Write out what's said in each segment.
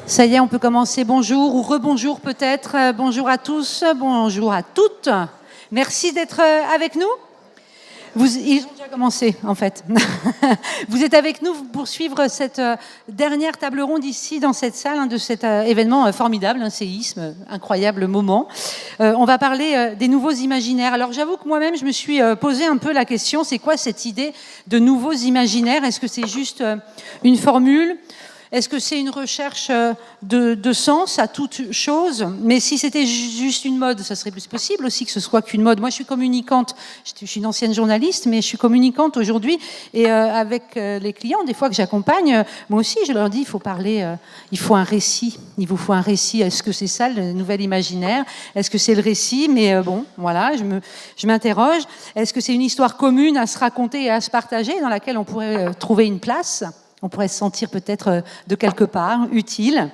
Ça y est, on peut commencer. Bonjour ou rebonjour peut-être. Bonjour à tous, bonjour à toutes. Merci d'être avec nous. Ils ont déjà commencé, en fait. Vous êtes avec nous pour suivre cette dernière table ronde ici, dans cette salle, de cet événement formidable, un séisme, incroyable moment. On va parler des nouveaux imaginaires. Alors, j'avoue que moi-même, je me suis posé un peu la question, c'est quoi cette idée de nouveaux imaginaires? Est-ce que c'est juste une formule ? Est-ce que c'est une recherche de sens à toute chose? Mais si c'était juste une mode, ça serait plus possible aussi que ce soit qu'une mode. Moi, je suis communicante, je suis une ancienne journaliste, mais je suis communicante aujourd'hui. Et avec les clients, des fois que j'accompagne, moi aussi, je leur dis, il faut parler, il faut un récit. Il vous faut un récit. Est-ce que c'est ça, le nouvel imaginaire? Est-ce que c'est le récit? Mais bon, voilà, je m'interroge. Est-ce que c'est une histoire commune à se raconter et à se partager, dans laquelle on pourrait trouver une place? On pourrait se sentir peut-être de quelque part utile.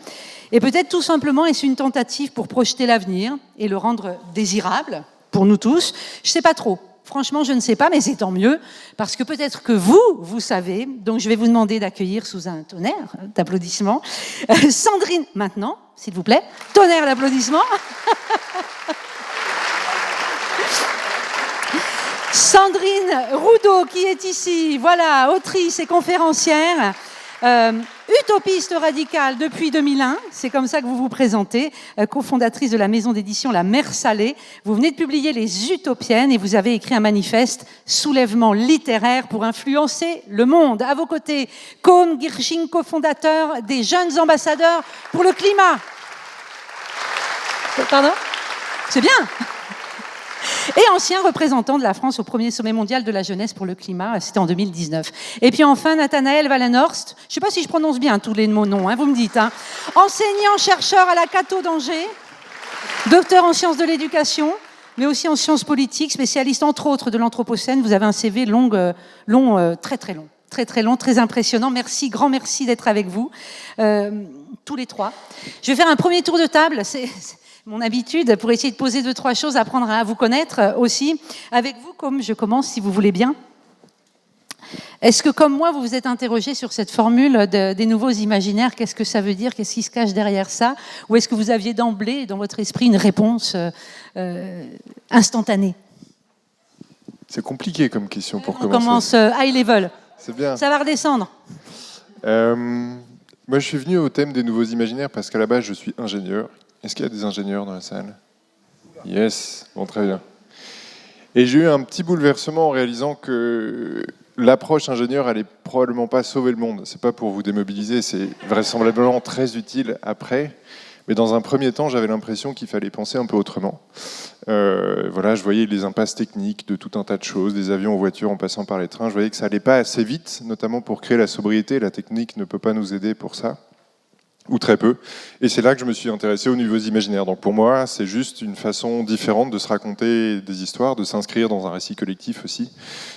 Et peut-être tout simplement est-ce une tentative pour projeter l'avenir et le rendre désirable pour nous tous. Je ne sais pas trop. Franchement, je ne sais pas, mais c'est tant mieux, parce que peut-être que vous savez. Donc je vais vous demander d'accueillir sous un tonnerre d'applaudissements Sandrine, maintenant, s'il vous plaît. Tonnerre d'applaudissements. Sandrine Roudot qui est ici, voilà, autrice et conférencière, utopiste radicale depuis 2001, c'est comme ça que vous vous présentez, cofondatrice de la maison d'édition La Mer Salée. Vous venez de publier Les Utopiennes et vous avez écrit un manifeste Soulèvement littéraire pour influencer le monde. À vos côtés, Côme Girching, cofondateur des Jeunes Ambassadeurs pour le Climat. Pardon ? C'est bien. Et ancien représentant de la France au premier sommet mondial de la jeunesse pour le climat, c'était en 2019. Et puis enfin, Nathanaël Wallenhorst, je ne sais pas si je prononce bien tous les noms, vous me dites, enseignant-chercheur à la Cato d'Angers, docteur en sciences de l'éducation, mais aussi en sciences politiques, spécialiste entre autres de l'Anthropocène. Vous avez un CV très très long. Très long, très impressionnant. Merci, grand merci d'être avec vous, tous les trois. Je vais faire un premier tour de table, c'est mon habitude, pour essayer de poser 2-3 choses, apprendre à vous connaître aussi. Avec vous, comme je commence, si vous voulez bien. Est-ce que, comme moi, vous vous êtes interrogé sur cette formule des nouveaux imaginaires? Qu'est-ce que ça veut dire? Qu'est-ce qui se cache derrière ça? Ou est-ce que vous aviez d'emblée, dans votre esprit, une réponse instantanée? C'est compliqué comme question pour commencer. On commence high level. C'est bien. Ça va redescendre. Moi, je suis venu au thème des nouveaux imaginaires parce qu'à la base, je suis ingénieur. Est-ce qu'il y a des ingénieurs dans la salle? Yes, bon, très bien. Et j'ai eu un petit bouleversement en réalisant que l'approche ingénieur allait probablement pas sauver le monde. C'est pas pour vous démobiliser, c'est vraisemblablement très utile après. Mais dans un premier temps, j'avais l'impression qu'il fallait penser un peu autrement. Voilà, je voyais les impasses techniques de tout un tas de choses, des avions aux voitures en passant par les trains. Je voyais que ça allait pas assez vite, notamment pour créer la sobriété. La technique ne peut pas nous aider pour ça. Ou très peu. Et c'est là que je me suis intéressé aux nouveaux imaginaires. Donc pour moi, c'est juste une façon différente de se raconter des histoires, de s'inscrire dans un récit collectif aussi,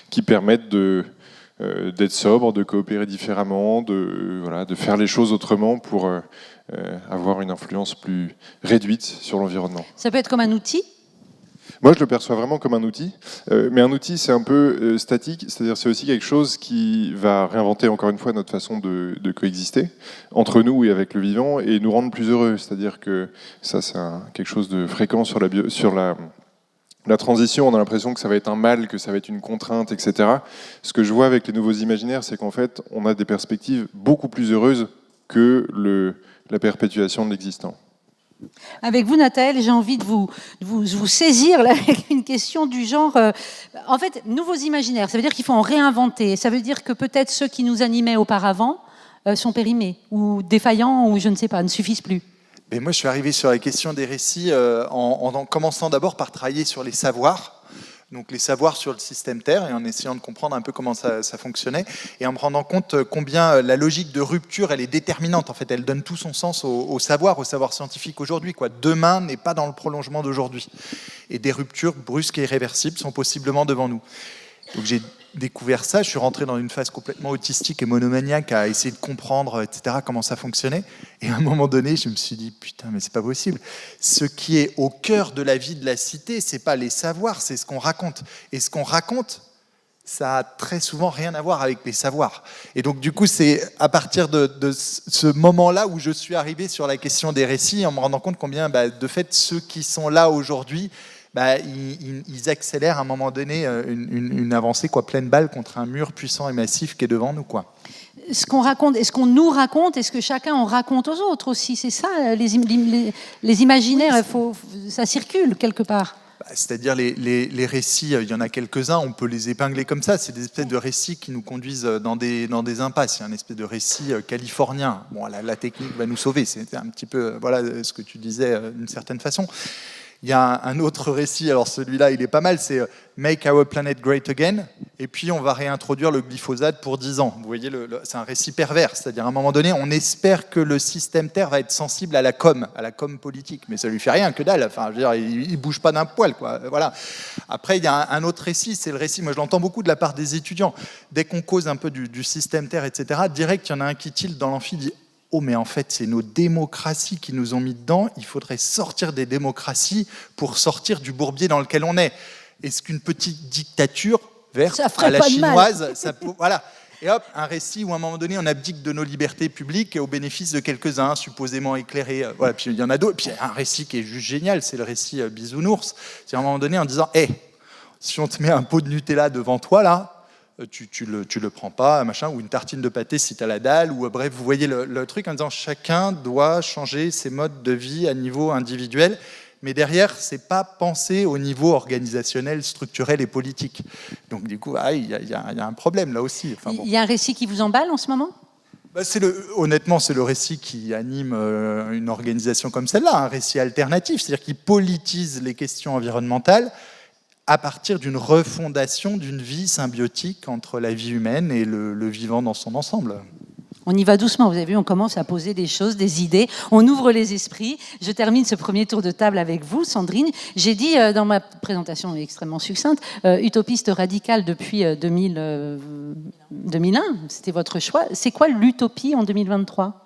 qui permettent d'être sobre, de coopérer différemment, de faire les choses autrement pour avoir une influence plus réduite sur l'environnement. Ça peut être comme un outil? Moi, je le perçois vraiment comme un outil, mais un outil, c'est un peu statique, c'est-à-dire c'est aussi quelque chose qui va réinventer encore une fois notre façon de coexister entre nous et avec le vivant et nous rendre plus heureux. C'est-à-dire que ça, c'est quelque chose de fréquent sur la transition. On a l'impression que ça va être un mal, que ça va être une contrainte, etc. Ce que je vois avec les nouveaux imaginaires, c'est qu'en fait, on a des perspectives beaucoup plus heureuses que la perpétuation de l'existant. Avec vous, Nathalie, j'ai envie de vous saisir là, avec une question du genre... en fait, nouveaux imaginaires, ça veut dire qu'il faut en réinventer. Ça veut dire que peut-être ceux qui nous animaient auparavant sont périmés, ou défaillants, ou je ne sais pas, ne suffisent plus. Mais moi, je suis arrivé sur la question des récits en commençant d'abord par travailler sur les savoirs. Donc les savoirs sur le système Terre et en essayant de comprendre un peu comment ça fonctionnait et en me rendant compte combien la logique de rupture, elle est déterminante. En fait, elle donne tout son sens au savoir scientifique aujourd'hui. Demain n'est pas dans le prolongement d'aujourd'hui. Et des ruptures brusques et irréversibles sont possiblement devant nous. Donc j'ai découvert ça, je suis rentré dans une phase complètement autistique et monomaniaque à essayer de comprendre, etc., comment ça fonctionnait. Et à un moment donné, je me suis dit, putain, mais c'est pas possible. Ce qui est au cœur de la vie de la cité, c'est pas les savoirs, c'est ce qu'on raconte. Et ce qu'on raconte, ça a très souvent rien à voir avec les savoirs. Et donc du coup, c'est à partir de ce moment-là où je suis arrivé sur la question des récits, en me rendant compte combien, de fait, ceux qui sont là aujourd'hui, ils accélèrent à un moment donné une avancée pleine balle contre un mur puissant et massif qui est devant nous, quoi. Ce qu'on raconte, est-ce qu'on nous raconte, est-ce que chacun en raconte aux autres aussi? C'est ça, les imaginaires, ça circule quelque part. C'est-à-dire les récits, il y en a quelques-uns, on peut les épingler comme ça. C'est des espèces de récits qui nous conduisent dans des impasses. Il y a un espèce de récit californien. Bon, la technique va nous sauver. C'est un petit peu ce que tu disais d'une certaine façon. Il y a un autre récit, alors celui-là, il est pas mal, c'est Make Our Planet Great Again, et puis on va réintroduire le glyphosate pour 10 ans. Vous voyez, c'est un récit pervers, c'est-à-dire à un moment donné, on espère que le système Terre va être sensible à la com politique, mais ça lui fait rien, que dalle. Enfin, je veux dire, il bouge pas d'un poil, quoi. Voilà. Après, il y a un autre récit, c'est le récit, moi je l'entends beaucoup de la part des étudiants. Dès qu'on cause un peu du système Terre, etc., direct, il y en a un qui tilte dans l'amphi, dit « Oh, mais en fait, c'est nos démocraties qui nous ont mis dedans. Il faudrait sortir des démocraties pour sortir du bourbier dans lequel on est. Est-ce qu'une petite dictature verte à la chinoise, ça peut... Voilà. Et hop, un récit où à un moment donné, on abdique de nos libertés publiques au bénéfice de quelques-uns, supposément éclairés. Voilà. Puis il y en a d'autres. Puis il y a un récit qui est juste génial, c'est le récit Bisounours. C'est à un moment donné en disant « Hey, si on te met un pot de Nutella devant toi, là, tu le prends pas, machin, ou une tartine de pâté si tu as la dalle, ou bref, vous voyez le truc en disant chacun doit changer ses modes de vie à niveau individuel, mais derrière, c'est pas pensé au niveau organisationnel, structurel et politique. Donc du coup, il y a un problème là aussi. Enfin, bon. Il y a un récit qui vous emballe en ce moment ? Honnêtement, c'est le récit qui anime une organisation comme celle-là, un récit alternatif, c'est-à-dire qui politise les questions environnementales à partir d'une refondation d'une vie symbiotique entre la vie humaine et le vivant dans son ensemble. On y va doucement, vous avez vu, on commence à poser des choses, des idées, on ouvre les esprits. Je termine ce premier tour de table avec vous, Sandrine. J'ai dit dans ma présentation extrêmement succincte, utopiste radicale depuis 2001, c'était votre choix. C'est quoi l'utopie en 2023 ?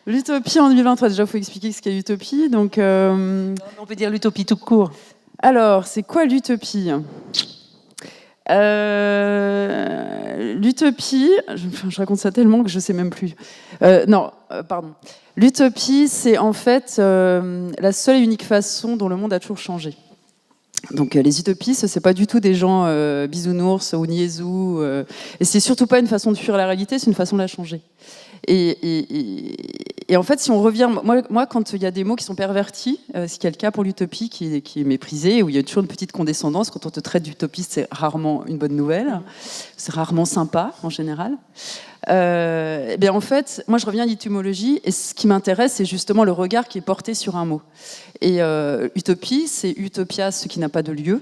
L'utopie en 2023, déjà il faut expliquer ce qu'est l'utopie. Donc, on peut dire l'utopie tout court. Alors, c'est quoi l'utopie ? L'utopie, je raconte ça tellement que je ne sais même plus. Pardon. L'utopie, c'est en fait la seule et unique façon dont le monde a toujours changé. Donc les utopistes, c'est pas du tout des gens bisounours ou niaisous, et c'est surtout pas une façon de fuir la réalité, c'est une façon de la changer. Et en fait, si on revient, moi, quand il y a des mots qui sont pervertis, ce qui est le cas pour l'utopie, qui est méprisé, où il y a toujours une petite condescendance, quand on te traite d'utopiste, c'est rarement une bonne nouvelle, c'est rarement sympa en général. En fait, moi, je reviens à l'étymologie, et ce qui m'intéresse, c'est justement le regard qui est porté sur un mot. Et utopie, c'est utopia, ce qui n'a pas de lieu.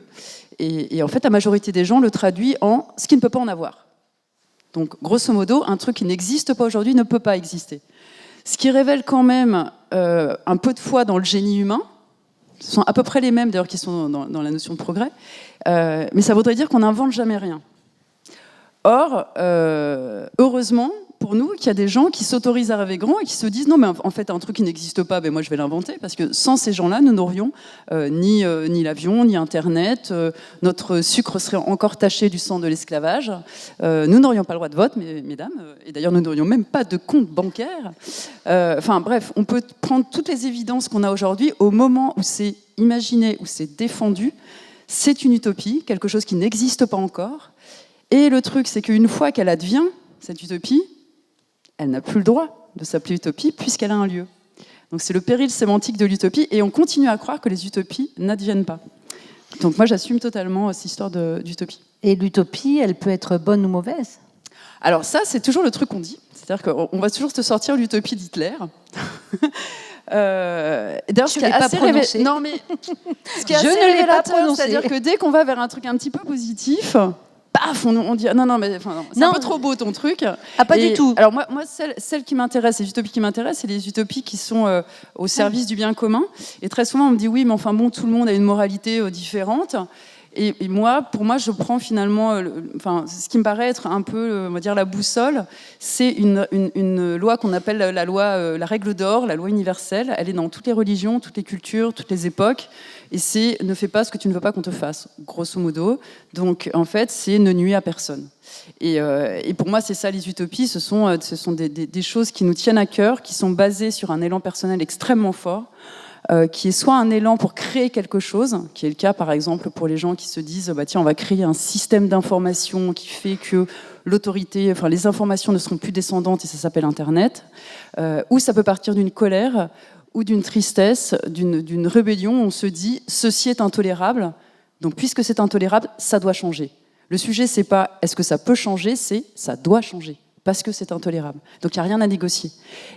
Et en fait, la majorité des gens le traduit en ce qui ne peut pas en avoir. Donc, grosso modo, un truc qui n'existe pas aujourd'hui ne peut pas exister. Ce qui révèle quand même un peu de foi dans le génie humain. Ce sont à peu près les mêmes, d'ailleurs, qui sont dans la notion de progrès. Mais ça voudrait dire qu'on n'invente jamais rien. Or, heureusement, pour nous, qu'il y a des gens qui s'autorisent à rêver grand et qui se disent « Non, mais en fait, un truc qui n'existe pas, moi, je vais l'inventer. » Parce que sans ces gens-là, nous n'aurions ni l'avion, ni Internet. Notre sucre serait encore taché du sang de l'esclavage. Nous n'aurions pas le droit de vote, mesdames. Et d'ailleurs, nous n'aurions même pas de compte bancaire. Bref, on peut prendre toutes les évidences qu'on a aujourd'hui. Au moment où c'est imaginé, où c'est défendu, c'est une utopie, quelque chose qui n'existe pas encore. Et le truc, c'est qu'une fois qu'elle advient, cette utopie, elle n'a plus le droit de s'appeler utopie puisqu'elle a un lieu. Donc c'est le péril sémantique de l'utopie et on continue à croire que les utopies n'adviennent pas. Donc moi j'assume totalement cette histoire d'utopie. Et l'utopie, elle peut être bonne ou mauvaise ? Alors ça, c'est toujours le truc qu'on dit. C'est-à-dire qu'on va toujours te sortir l'utopie d'Hitler. D'ailleurs, ce qui est assez révélateur. Non, mais ce qui est assez révélateur, c'est-à-dire que dès qu'on va vers un truc un petit peu positif, paf, on dit non, c'est un peu trop beau ton truc. Ah, pas du tout. Alors moi celles qui m'intéressent, les utopies qui m'intéressent, c'est les utopies qui sont au service du bien commun. Et très souvent, on me dit oui, mais enfin bon, tout le monde a une moralité différente. Et pour moi, je prends finalement, ce qui me paraît être un peu, on va dire, la boussole, c'est une loi qu'on appelle la loi, la règle d'or, la loi universelle. Elle est dans toutes les religions, toutes les cultures, toutes les époques. Et c'est ne fais pas ce que tu ne veux pas qu'on te fasse, grosso modo. Donc, en fait, c'est ne nuis à personne. Et pour moi, c'est ça les utopies. Ce sont des choses qui nous tiennent à cœur, qui sont basées sur un élan personnel extrêmement fort. Qui est soit un élan pour créer quelque chose, qui est le cas par exemple pour les gens qui se disent tiens, on va créer un système d'information qui fait que l'autorité, enfin les informations ne seront plus descendantes et ça s'appelle Internet, ou ça peut partir d'une colère ou d'une tristesse, d'une rébellion. On se dit ceci est intolérable, donc puisque c'est intolérable, ça doit changer. Le sujet c'est pas est-ce que ça peut changer, c'est ça doit changer. Parce que c'est intolérable. Donc il n'y a rien à négocier.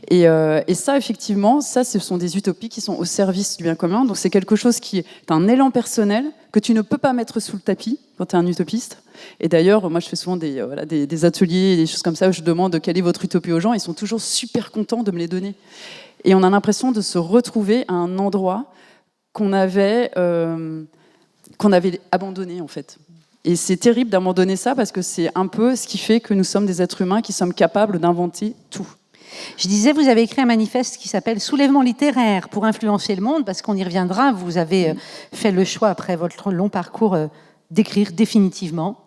Et ça, effectivement, ce sont des utopies qui sont au service du bien commun. Donc c'est quelque chose qui est un élan personnel que tu ne peux pas mettre sous le tapis quand tu es un utopiste. Et d'ailleurs, moi je fais souvent des ateliers, des choses comme ça, où je demande quelle est votre utopie aux gens. Ils sont toujours super contents de me les donner. Et on a l'impression de se retrouver à un endroit qu'on avait abandonné, en fait. Et c'est terrible d'abandonner ça parce que c'est un peu ce qui fait que nous sommes des êtres humains qui sommes capables d'inventer tout. Je disais, vous avez écrit un manifeste qui s'appelle « Soulèvement littéraire pour influencer le monde », parce qu'on y reviendra. Vous avez fait le choix, après votre long parcours, d'écrire définitivement,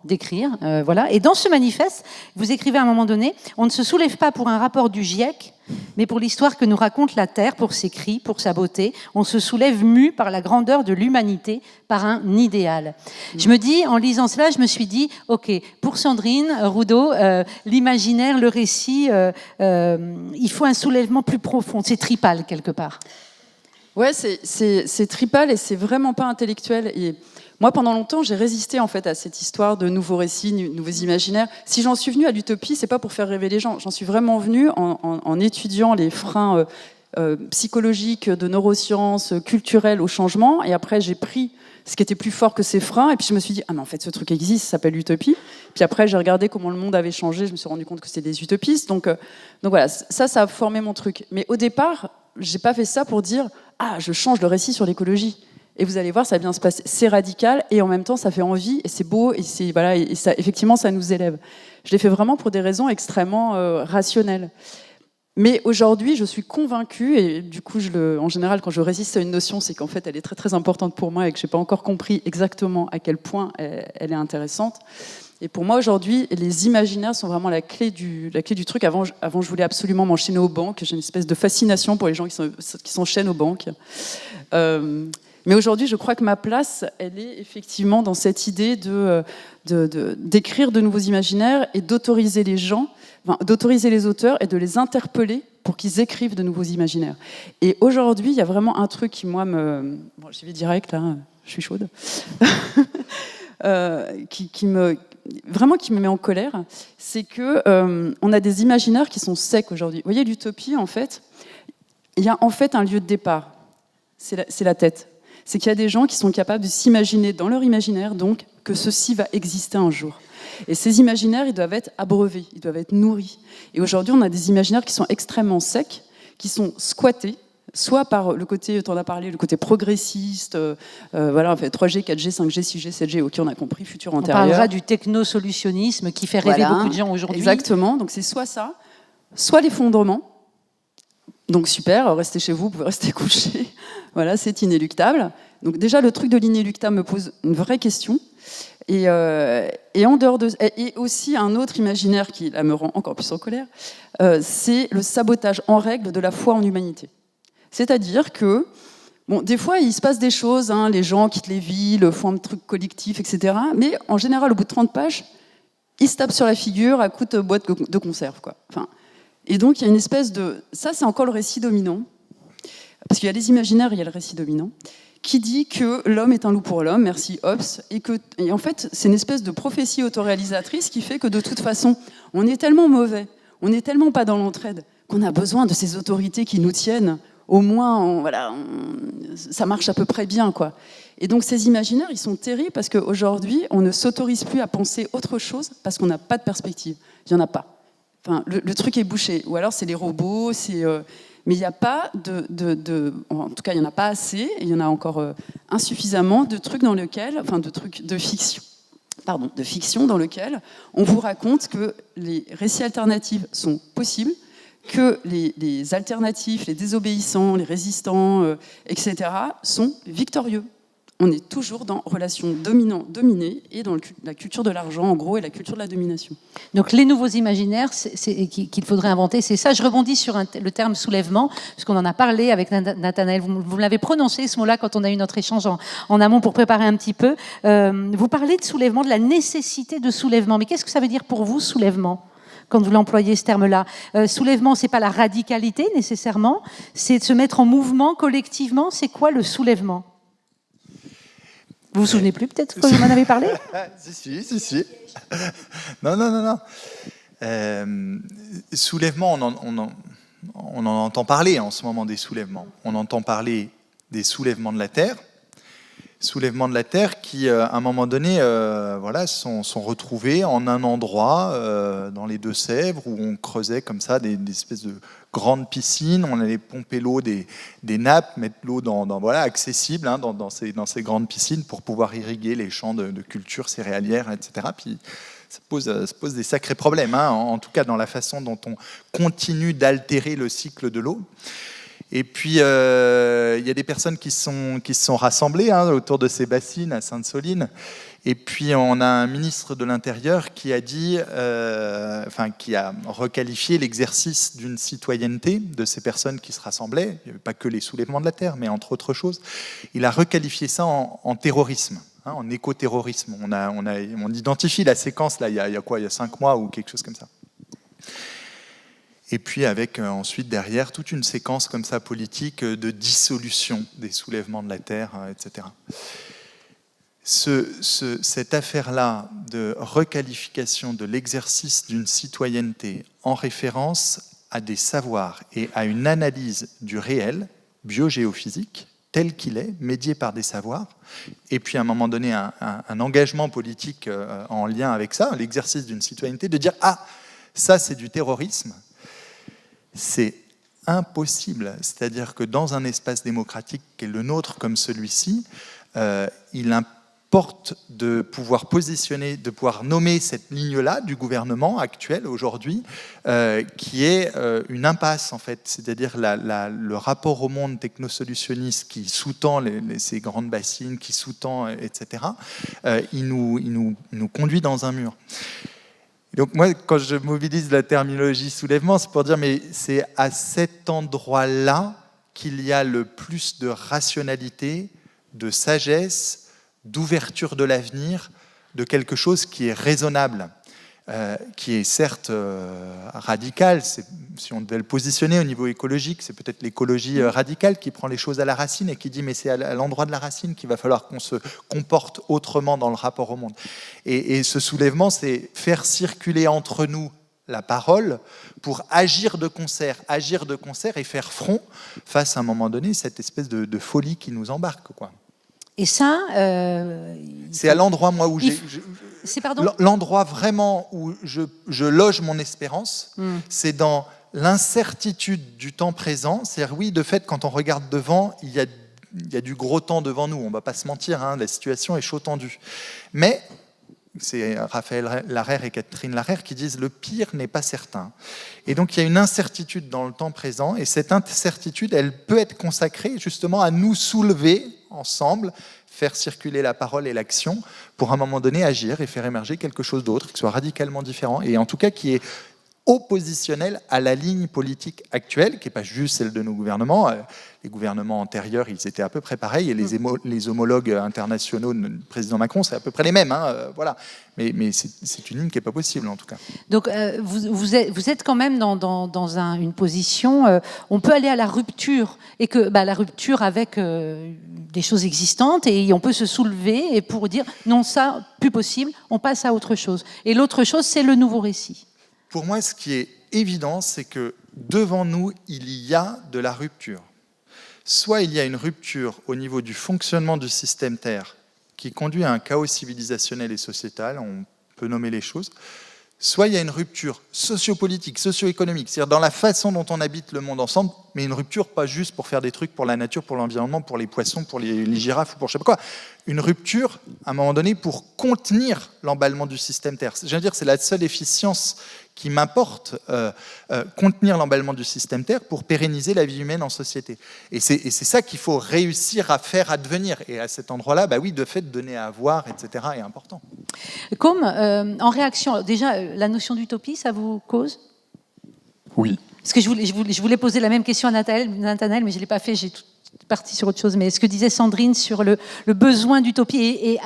voilà. Et dans ce manifeste, vous écrivez à un moment donné « On ne se soulève pas pour un rapport du GIEC, mais pour l'histoire que nous raconte la Terre, pour ses cris, pour sa beauté. On se soulève mu par la grandeur de l'humanité, par un idéal. » Je me dis, en lisant cela, je me suis dit, ok, pour Sandrine Roudot, l'imaginaire, le récit, il faut un soulèvement plus profond. C'est tripal, quelque part. Ouais, c'est tripal et c'est vraiment pas intellectuel. Et moi, pendant longtemps, j'ai résisté en fait à cette histoire de nouveaux récits, nouveaux imaginaires. Si j'en suis venue à l'utopie, c'est pas pour faire rêver les gens. J'en suis vraiment venue en étudiant les freins psychologiques, de neurosciences, culturels au changement. Et après, j'ai pris ce qui était plus fort que ces freins. Et puis je me suis dit, ah mais en fait, ce truc existe, ça s'appelle l'utopie. Puis après, j'ai regardé comment le monde avait changé. Je me suis rendu compte que c'était des utopistes. Donc voilà, ça a formé mon truc. Mais au départ, j'ai pas fait ça pour dire, ah, je change le récit sur l'écologie. Et vous allez voir, ça va bien se passer. C'est radical et en même temps, ça fait envie et c'est beau et voilà, et ça, effectivement, ça nous élève. Je l'ai fait vraiment pour des raisons extrêmement rationnelles. Mais aujourd'hui, je suis convaincue, et du coup, en général, quand je résiste à une notion, c'est qu'en fait, elle est très très importante pour moi et que je n'ai pas encore compris exactement à quel point elle est intéressante. Et pour moi, aujourd'hui, les imaginaires sont vraiment la clé du truc. Avant, je voulais absolument m'enchaîner aux banques. J'ai une espèce de fascination pour les gens qui s'enchaînent aux banques. Mais aujourd'hui, je crois que ma place, elle est effectivement dans cette idée d'écrire de nouveaux imaginaires et d'autoriser les gens, d'autoriser les auteurs et de les interpeller pour qu'ils écrivent de nouveaux imaginaires. Et aujourd'hui, il y a vraiment un truc qui, moi, Bon, j'y vais direct, là, je suis chaude. Qui me met en colère, c'est que on a des imaginaires qui sont secs aujourd'hui. Vous voyez, l'utopie, en fait, il y a en fait un lieu de départ. C'est la tête. C'est qu'il y a des gens qui sont capables de s'imaginer dans leur imaginaire, donc, que ceci va exister un jour. Et ces imaginaires, ils doivent être abreuvés, ils doivent être nourris. Et aujourd'hui, on a des imaginaires qui sont extrêmement secs, qui sont squattés, soit par le côté, tu en as parlé, le côté progressiste, voilà, en fait, 3G, 4G, 5G, 6G, 7G, ok, on a compris, futur antérieur. On parlera du technosolutionnisme qui fait rêver beaucoup de gens aujourd'hui. Exactement, donc c'est soit ça, soit l'effondrement. Donc super, restez chez vous, vous pouvez rester couché. Voilà, c'est inéluctable. Donc déjà, le truc de l'inéluctable me pose une vraie question. Et en dehors de... Et aussi un autre imaginaire qui là, me rend encore plus en colère, c'est le sabotage en règle de la foi en l'humanité. C'est-à-dire que, bon, des fois, il se passe des choses, hein, les gens quittent les villes, font un truc collectif, etc. Mais en général, au bout de 30 pages, ils se tapent sur la figure à coups de boîte de conserve, quoi. Enfin, et donc, il y a une espèce de... Ça, c'est encore le récit dominant. Parce qu'il y a les imaginaires, il y a le récit dominant, qui dit que l'homme est un loup pour l'homme, merci Hobbes, et en fait, c'est une espèce de prophétie autoréalisatrice qui fait que, de toute façon, on est tellement mauvais, on n'est tellement pas dans l'entraide, qu'on a besoin de ces autorités qui nous tiennent. Au moins, ça marche à peu près bien, quoi. Et donc, ces imaginaires, ils sont terribles parce qu'aujourd'hui, on ne s'autorise plus à penser autre chose parce qu'on n'a pas de perspective. Il n'y en a pas. Enfin, le truc est bouché. Ou alors, c'est les robots, mais il n'y a pas en tout cas, il n'y en a pas assez, et il y en a encore insuffisamment de trucs dans lesquels, enfin de trucs de fiction. De fiction dans lequel on vous raconte que les récits alternatifs sont possibles, que les alternatifs, les désobéissants, les résistants, etc., sont victorieux. On est toujours dans relation dominant-dominé et dans la culture de l'argent, en gros, et la culture de la domination. Donc les nouveaux imaginaires qu'il faudrait inventer, c'est ça. Je rebondis sur le terme soulèvement, parce qu'on en a parlé avec Nathanaël. Vous l'avez prononcé, ce mot-là, quand on a eu notre échange en amont pour préparer un petit peu. Vous parlez de soulèvement, de la nécessité de soulèvement. Mais qu'est-ce que ça veut dire pour vous, soulèvement, quand vous l'employez, ce terme-là? Soulèvement, c'est pas la radicalité, nécessairement. C'est de se mettre en mouvement collectivement. C'est quoi le soulèvement? Vous vous souvenez plus, peut-être, que vous m'en avez parlé? Si. Non. Soulèvement, on en entend parler en ce moment des soulèvements. On entend parler des soulèvements de la Terre. Soulèvements de la Terre qui, à un moment donné, sont retrouvés en un endroit, dans les Deux-Sèvres, où on creusait comme ça des espèces de grandes piscines. On allait pomper l'eau des nappes, mettre l'eau accessible dans ces grandes piscines pour pouvoir irriguer les champs de culture céréalière, etc. Puis ça pose des sacrés problèmes, en tout cas dans la façon dont on continue d'altérer le cycle de l'eau. Et puis, il y a des personnes qui se sont rassemblées autour de ces bassines à Sainte-Soline. Et puis, on a un ministre de l'Intérieur qui a dit, qui a requalifié l'exercice d'une citoyenneté de ces personnes qui se rassemblaient. Il n'y avait pas que les soulèvements de la Terre, mais entre autres choses. Il a requalifié ça en terrorisme, en écoterrorisme. On identifie la séquence, là, il y a 5 mois ou quelque chose comme ça. Et puis avec ensuite derrière toute une séquence comme ça politique de dissolution des soulèvements de la Terre, etc. Cette affaire-là de requalification de l'exercice d'une citoyenneté en référence à des savoirs et à une analyse du réel biogéophysique tel qu'il est, médié par des savoirs, et puis à un moment donné un engagement politique en lien avec ça, l'exercice d'une citoyenneté, de dire « Ah, ça c'est du terrorisme », c'est impossible. C'est-à-dire que dans un espace démocratique qui est le nôtre comme celui-ci, il importe de pouvoir positionner, de pouvoir nommer cette ligne-là du gouvernement actuel aujourd'hui, qui est une impasse en fait. C'est-à-dire le rapport au monde technosolutionniste qui sous-tend ces grandes bassines, qui sous-tend, etc., il nous conduit dans un mur. Donc moi, quand je mobilise la terminologie soulèvement, c'est pour dire, mais c'est à cet endroit-là qu'il y a le plus de rationalité, de sagesse, d'ouverture de l'avenir, de quelque chose qui est raisonnable, qui est certes radical. Si on devait le positionner au niveau écologique, c'est peut-être l'écologie radicale qui prend les choses à la racine et qui dit mais c'est à l'endroit de la racine qu'il va falloir qu'on se comporte autrement dans le rapport au monde. Et ce soulèvement, c'est faire circuler entre nous la parole pour agir de concert et faire front face à un moment donné cette espèce de folie qui nous embarque, quoi. Et ça, c'est à l'endroit moi où l'endroit vraiment où je loge mon espérance, c'est dans l'incertitude du temps présent. C'est-à-dire, oui, de fait, quand on regarde devant, il y a du gros temps devant nous. On ne va pas se mentir, la situation est chaud tendue. Mais c'est Raphaël Larère et Catherine Larère qui disent le pire n'est pas certain. Et donc il y a une incertitude dans le temps présent, et cette incertitude, elle peut être consacrée justement à nous soulever ensemble, faire circuler la parole et l'action pour à un moment donné agir et faire émerger quelque chose d'autre qui soit radicalement différent, et en tout cas qui est oppositionnel à la ligne politique actuelle, qui n'est pas juste celle de nos gouvernements. Les gouvernements antérieurs, ils étaient à peu près pareils, et les homologues internationaux du président Macron, c'est à peu près les mêmes. Voilà. Mais c'est une ligne qui n'est pas possible, en tout cas. Donc, vous êtes quand même dans une position... on peut aller à la rupture, et que la rupture avec des choses existantes, et on peut se soulever et pour dire non, ça, plus possible, on passe à autre chose. Et l'autre chose, c'est le nouveau récit. Pour moi, ce qui est évident, c'est que devant nous, il y a de la rupture. Soit il y a une rupture au niveau du fonctionnement du système Terre qui conduit à un chaos civilisationnel et sociétal, on peut nommer les choses, soit il y a une rupture sociopolitique, socio-économique, c'est-à-dire dans la façon dont on habite le monde ensemble, mais une rupture pas juste pour faire des trucs pour la nature, pour l'environnement, pour les poissons, pour les girafes ou pour je sais pas quoi. Une rupture, à un moment donné, pour contenir l'emballement du système Terre. Je veux dire, c'est la seule efficience qui m'importe, contenir l'emballement du système Terre pour pérenniser la vie humaine en société. Et c'est ça qu'il faut réussir à faire advenir. Et à cet endroit-là, bah oui, de fait, donner à voir, etc., est important. Comme en réaction, déjà, la notion d'utopie, ça vous cause ? Oui. Parce que je voulais poser la même question à Nathanaël, mais je ne l'ai pas fait, j'ai tout parti sur autre chose. Mais ce que disait Sandrine sur le besoin d'utopie et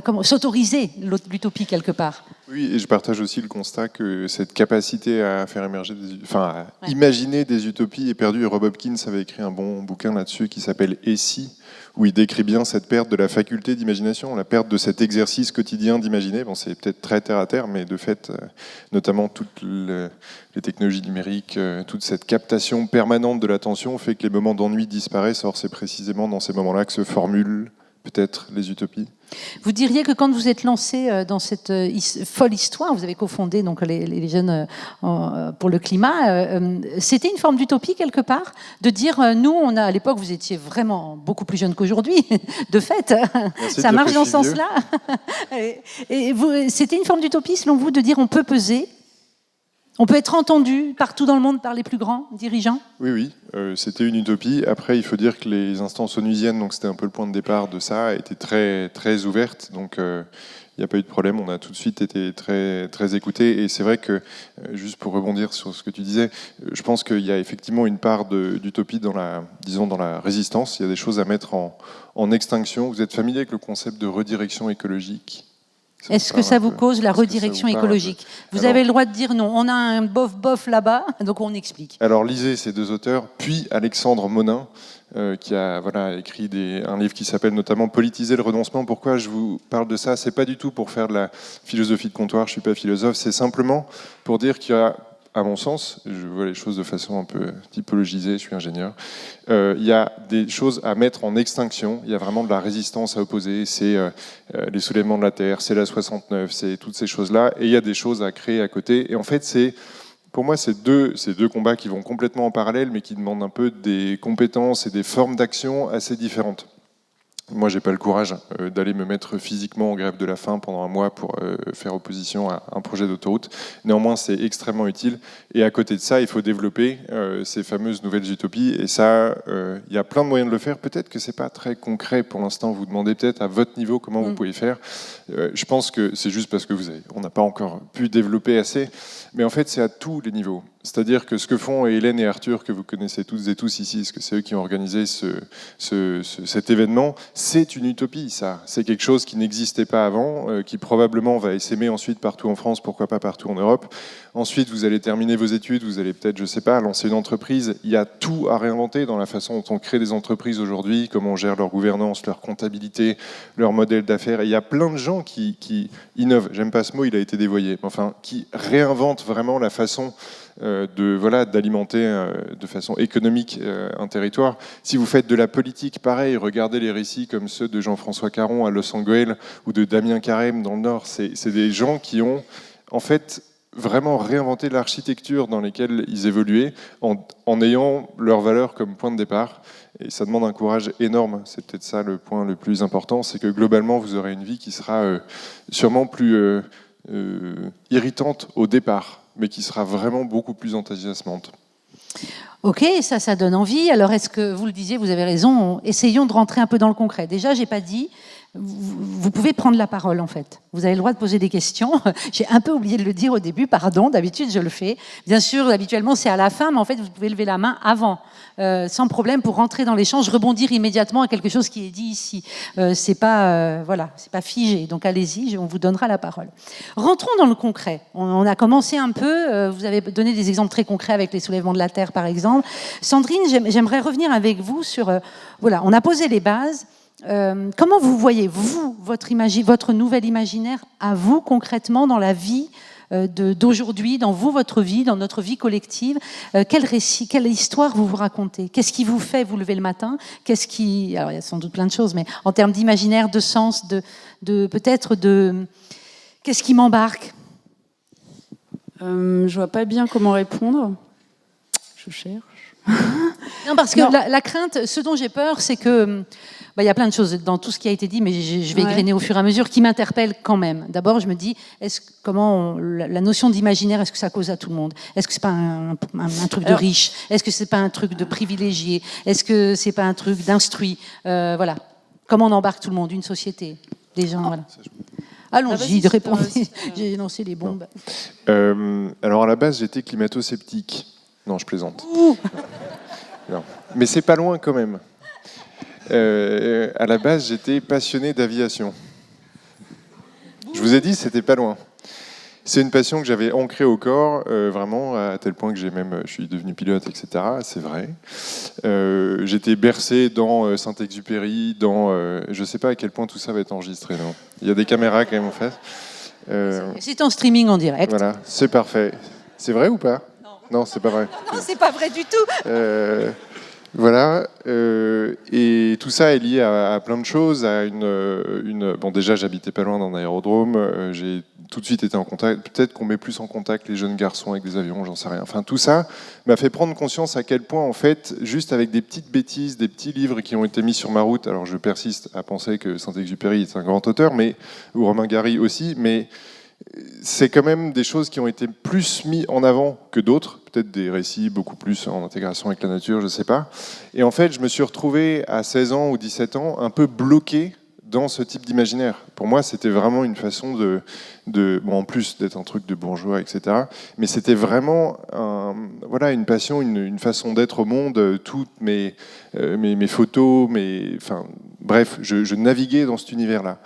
comment s'autoriser l'utopie quelque part. Oui, et je partage aussi le constat que cette capacité à faire émerger, à imaginer des utopies est perdue. Et Rob Hopkins avait écrit un bon bouquin là-dessus qui s'appelle « Et si ?», où il décrit bien cette perte de la faculté d'imagination, la perte de cet exercice quotidien d'imaginer. Bon, c'est peut-être très terre à terre, mais de fait, notamment toutes les technologies numériques, toute cette captation permanente de l'attention fait que les moments d'ennui disparaissent. Or, c'est précisément dans ces moments-là que se formulent peut-être les utopies. Vous diriez que quand vous êtes lancé dans cette folle histoire, vous avez cofondé donc les jeunes pour le climat, c'était une forme d'utopie quelque part, de dire nous, à l'époque, vous étiez vraiment beaucoup plus jeune qu'aujourd'hui, de fait, merci ça de marche dire dans que ce je suis sens-là. Et c'était une forme d'utopie selon vous de dire on peut peser, on peut être entendu partout dans le monde par les plus grands dirigeants ? Oui, c'était une utopie. Après, il faut dire que les instances onusiennes, donc c'était un peu le point de départ de ça, étaient très, très ouvertes. Donc, il n'y a pas eu de problème. On a tout de suite été très, très écoutés. Et c'est vrai que, juste pour rebondir sur ce que tu disais, je pense qu'il y a effectivement une part d'utopie dans la résistance. Il y a des choses à mettre en extinction. Vous êtes familier avec le concept de redirection écologique ? Est-ce que ça vous cause la redirection écologique ? Vous avez le droit de dire non. On a un bof là-bas, donc on explique. Alors lisez ces deux auteurs, puis Alexandre Monin, qui a écrit un livre qui s'appelle notamment « Politiser le renoncement ». Pourquoi je vous parle de ça ? C'est pas du tout pour faire de la philosophie de comptoir, je suis pas philosophe, c'est simplement pour dire qu'il y a, à mon sens, je vois les choses de façon un peu typologisée, je suis ingénieur, il y a des choses à mettre en extinction, il y a vraiment de la résistance à opposer, c'est les soulèvements de la Terre, c'est la 69, c'est toutes ces choses-là, et il y a des choses à créer à côté. Et en fait, pour moi, c'est deux combats qui vont complètement en parallèle, mais qui demandent un peu des compétences et des formes d'action assez différentes. Moi, j'ai pas le courage d'aller me mettre physiquement en grève de la faim pendant un mois pour faire opposition à un projet d'autoroute. Néanmoins, c'est extrêmement utile. Et à côté de ça, il faut développer ces fameuses nouvelles utopies. Et ça, il y a plein de moyens de le faire. Peut-être que c'est pas très concret pour l'instant. Vous demandez peut-être à votre niveau comment vous pouvez faire. Je pense que c'est juste parce que on n'a pas encore pu développer assez. Mais en fait, c'est à tous les niveaux. C'est-à-dire que ce que font Hélène et Arthur, que vous connaissez toutes et tous ici, parce que c'est eux qui ont organisé cet événement, c'est une utopie, ça. C'est quelque chose qui n'existait pas avant, qui probablement va s'aimer ensuite partout en France, pourquoi pas partout en Europe. Ensuite, vous allez terminer vos études, vous allez peut-être, je sais pas, lancer une entreprise. Il y a tout à réinventer dans la façon dont on crée des entreprises aujourd'hui, comment on gère leur gouvernance, leur comptabilité, leur modèle d'affaires. Et il y a plein de gens qui innovent. J'aime pas ce mot, il a été dévoyé. Enfin, qui réinventent vraiment la façon d'alimenter de façon économique un territoire. Si vous faites de la politique, pareil, regardez les récits comme ceux de Jean-François Caron à Los Angeles ou de Damien Carême dans le Nord. C'est des gens qui ont en fait vraiment réinventé l'architecture dans laquelle ils évoluaient en ayant leurs valeurs comme point de départ. Et ça demande un courage énorme. C'est peut-être ça le point le plus important, c'est que globalement, vous aurez une vie qui sera sûrement plus irritante au départ, mais qui sera vraiment beaucoup plus enthousiasmante. Ok, ça donne envie. Alors, est-ce que, vous le disiez, vous avez raison, essayons de rentrer un peu dans le concret. Déjà, j'ai pas dit, vous pouvez prendre la parole, en fait. Vous avez le droit de poser des questions. J'ai un peu oublié de le dire au début, pardon, d'habitude, je le fais. Bien sûr, habituellement, c'est à la fin, mais en fait, vous pouvez lever la main avant, sans problème, pour rentrer dans l'échange, rebondir immédiatement à quelque chose qui est dit ici. C'est pas figé. Donc, allez-y, on vous donnera la parole. Rentrons dans le concret. On a commencé un peu, vous avez donné des exemples très concrets avec les soulèvements de la Terre, par exemple. Sandrine, j'aimerais revenir avec vous sur... on a posé les bases. Comment vous voyez, vous, votre nouvel imaginaire, à vous, concrètement, dans la vie d'aujourd'hui, dans votre vie, dans notre vie collective, quel récit, quelle histoire vous racontez ? Qu'est-ce qui vous fait vous lever le matin ? Alors, il y a sans doute plein de choses, mais en termes d'imaginaire, de sens, peut-être de... Qu'est-ce qui m'embarque ? Je vois pas bien comment répondre. Je cherche. Non, parce que la crainte, ce dont j'ai peur, c'est que il y a plein de choses dans tout ce qui a été dit, mais je vais égrener au fur et à mesure, qui m'interpellent quand même. D'abord, je me dis, la notion d'imaginaire, est-ce que ça cause à tout le monde? Est-ce que c'est pas un truc de riche? Est-ce que c'est pas un truc de privilégié? Est-ce que c'est pas un truc d'instruit? Voilà. Comment on embarque tout le monde? Une société, des gens, voilà. Allons-y, de répondre. J'ai lancé les bombes. Alors à la base, j'étais climato-sceptique. Non, je plaisante. Non. Mais c'est pas loin quand même. À la base, j'étais passionné d'aviation. Je vous ai dit, c'était pas loin. C'est une passion que j'avais ancrée au corps, vraiment, à tel point que je suis devenu pilote, etc. C'est vrai. J'étais bercé dans Saint-Exupéry, je sais pas à quel point tout ça va être enregistré. Non. Il y a des caméras quand même en fait. C'est en streaming en direct. Voilà, c'est parfait. C'est vrai ou pas? Non, c'est pas vrai. Non, c'est pas vrai du tout. Voilà, et tout ça est lié à plein de choses. Bon, déjà, j'habitais pas loin d'un aérodrome. J'ai tout de suite été en contact. Peut-être qu'on met plus en contact les jeunes garçons avec des avions, j'en sais rien. Enfin, tout ça m'a fait prendre conscience à quel point, en fait, juste avec des petites bêtises, des petits livres qui ont été mis sur ma route. Alors, je persiste à penser que Saint-Exupéry est un grand auteur, ou Romain Gary aussi, mais c'est quand même des choses qui ont été plus mis en avant que d'autres, peut-être des récits beaucoup plus en intégration avec la nature, je ne sais pas. Et en fait, je me suis retrouvé à 16 ans ou 17 ans un peu bloqué dans ce type d'imaginaire. Pour moi, c'était vraiment une façon bon, en plus d'être un truc de bourgeois, etc. Mais c'était vraiment une passion, une façon d'être au monde. Toutes mes photos, bref, je naviguais dans cet univers-là.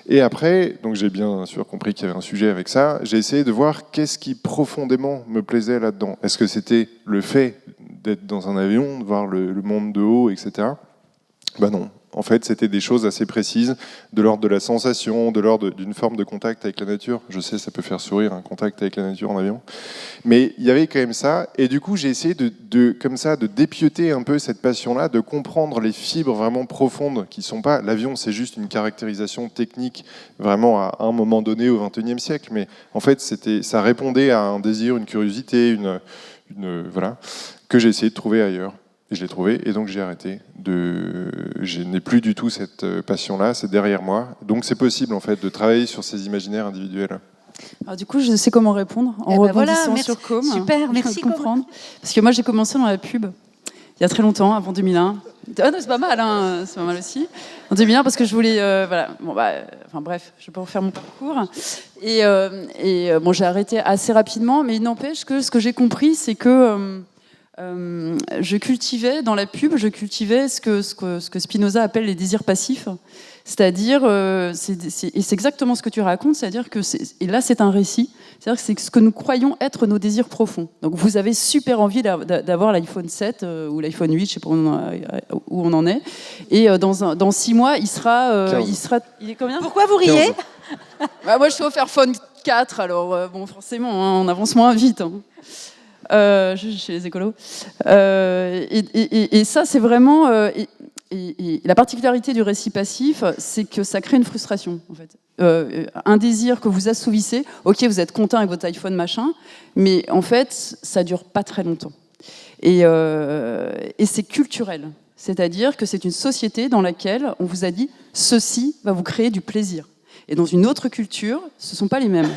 Et après, donc j'ai bien sûr compris qu'il y avait un sujet avec ça. J'ai essayé de voir qu'est-ce qui profondément me plaisait là-dedans. Est-ce que c'était le fait d'être dans un avion, de voir le monde de haut, etc. Ben non. En fait, c'était des choses assez précises, de l'ordre de la sensation, de l'ordre d'une forme de contact avec la nature. Je sais, ça peut faire sourire, un contact avec la nature en avion. Mais il y avait quand même ça. Et du coup, j'ai essayé comme ça, de dépioter un peu cette passion-là, de comprendre les fibres vraiment profondes qui ne sont pas... L'avion, c'est juste une caractérisation technique, vraiment à un moment donné au XXIe siècle. Mais en fait, ça répondait à un désir, une curiosité, voilà, que j'ai essayé de trouver ailleurs. Et je l'ai trouvé, et donc j'ai arrêté. Je n'ai plus du tout cette passion-là, c'est derrière moi. Donc c'est possible en fait de travailler sur ces imaginaires individuels. Alors du coup, je sais comment répondre en rebondissant sur Com. Super, merci comprendre. Parce que moi, j'ai commencé dans la pub il y a très longtemps, avant 2001. Ah non, c'est pas mal, hein, c'est pas mal aussi. En 2001, parce que je voulais, voilà. Bon bref, je vais pas refaire mon parcours. Et bon, j'ai arrêté assez rapidement, mais il n'empêche que ce que j'ai compris, c'est que je cultivais dans la pub, ce que Spinoza appelle les désirs passifs, c'est-à-dire, et c'est exactement ce que tu racontes, c'est-à-dire que et là c'est un récit, c'est-à-dire que c'est ce que nous croyons être nos désirs profonds. Donc vous avez super envie d'avoir l'iPhone 7 ou l'iPhone 8, je sais pas où on en est, et dans 6 mois il est combien? Pourquoi vous riez? Moi je suis offert iPhone 4, alors bon forcément hein, on avance moins vite. Hein. Chez les écolos. Et ça, c'est vraiment... et la particularité du récit passif, c'est que ça crée une frustration, en fait. Un désir que vous assouvissez, ok, vous êtes content avec votre iPhone, machin, mais en fait, ça dure pas très longtemps. Et c'est culturel. C'est-à-dire que c'est une société dans laquelle on vous a dit « ceci va vous créer du plaisir ». Et dans une autre culture, ce ne sont pas les mêmes.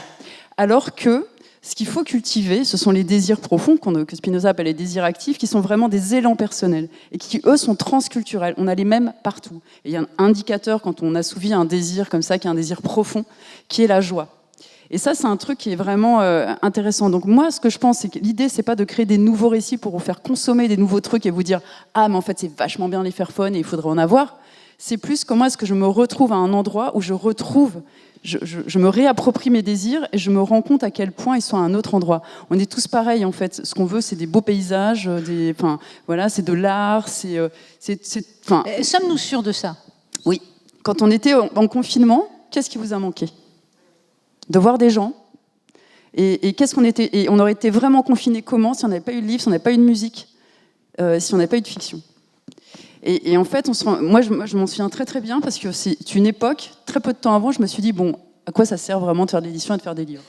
Alors que ce qu'il faut cultiver, ce sont les désirs profonds, que Spinoza appelle les désirs actifs, qui sont vraiment des élans personnels et qui, eux, sont transculturels. On a les mêmes partout. Et il y a un indicateur, quand on assouvit un désir comme ça, qui est un désir profond, qui est la joie. Et ça, c'est un truc qui est vraiment intéressant. Donc moi, ce que je pense, c'est que l'idée, c'est pas de créer des nouveaux récits pour vous faire consommer des nouveaux trucs et vous dire « Ah, mais en fait, c'est vachement bien les Fairphone et il faudrait en avoir ». C'est plus comment est-ce que je me retrouve à un endroit où je me réapproprie mes désirs et je me rends compte à quel point ils sont à un autre endroit. On est tous pareils en fait. Ce qu'on veut, c'est des beaux paysages, c'est de l'art, Sommes-nous sûrs de ça? Oui. Quand on était en confinement, qu'est-ce qui vous a manqué? De voir des gens. Et qu'est-ce qu'on était? Et on aurait été vraiment confinés comment si on n'avait pas eu de livre, si on n'avait pas eu de musique, si on n'avait pas eu de fiction? Et en fait, moi, je m'en souviens très très bien parce que c'est une époque, très peu de temps avant, je me suis dit, bon, à quoi ça sert vraiment de faire de l'édition et de faire des livres?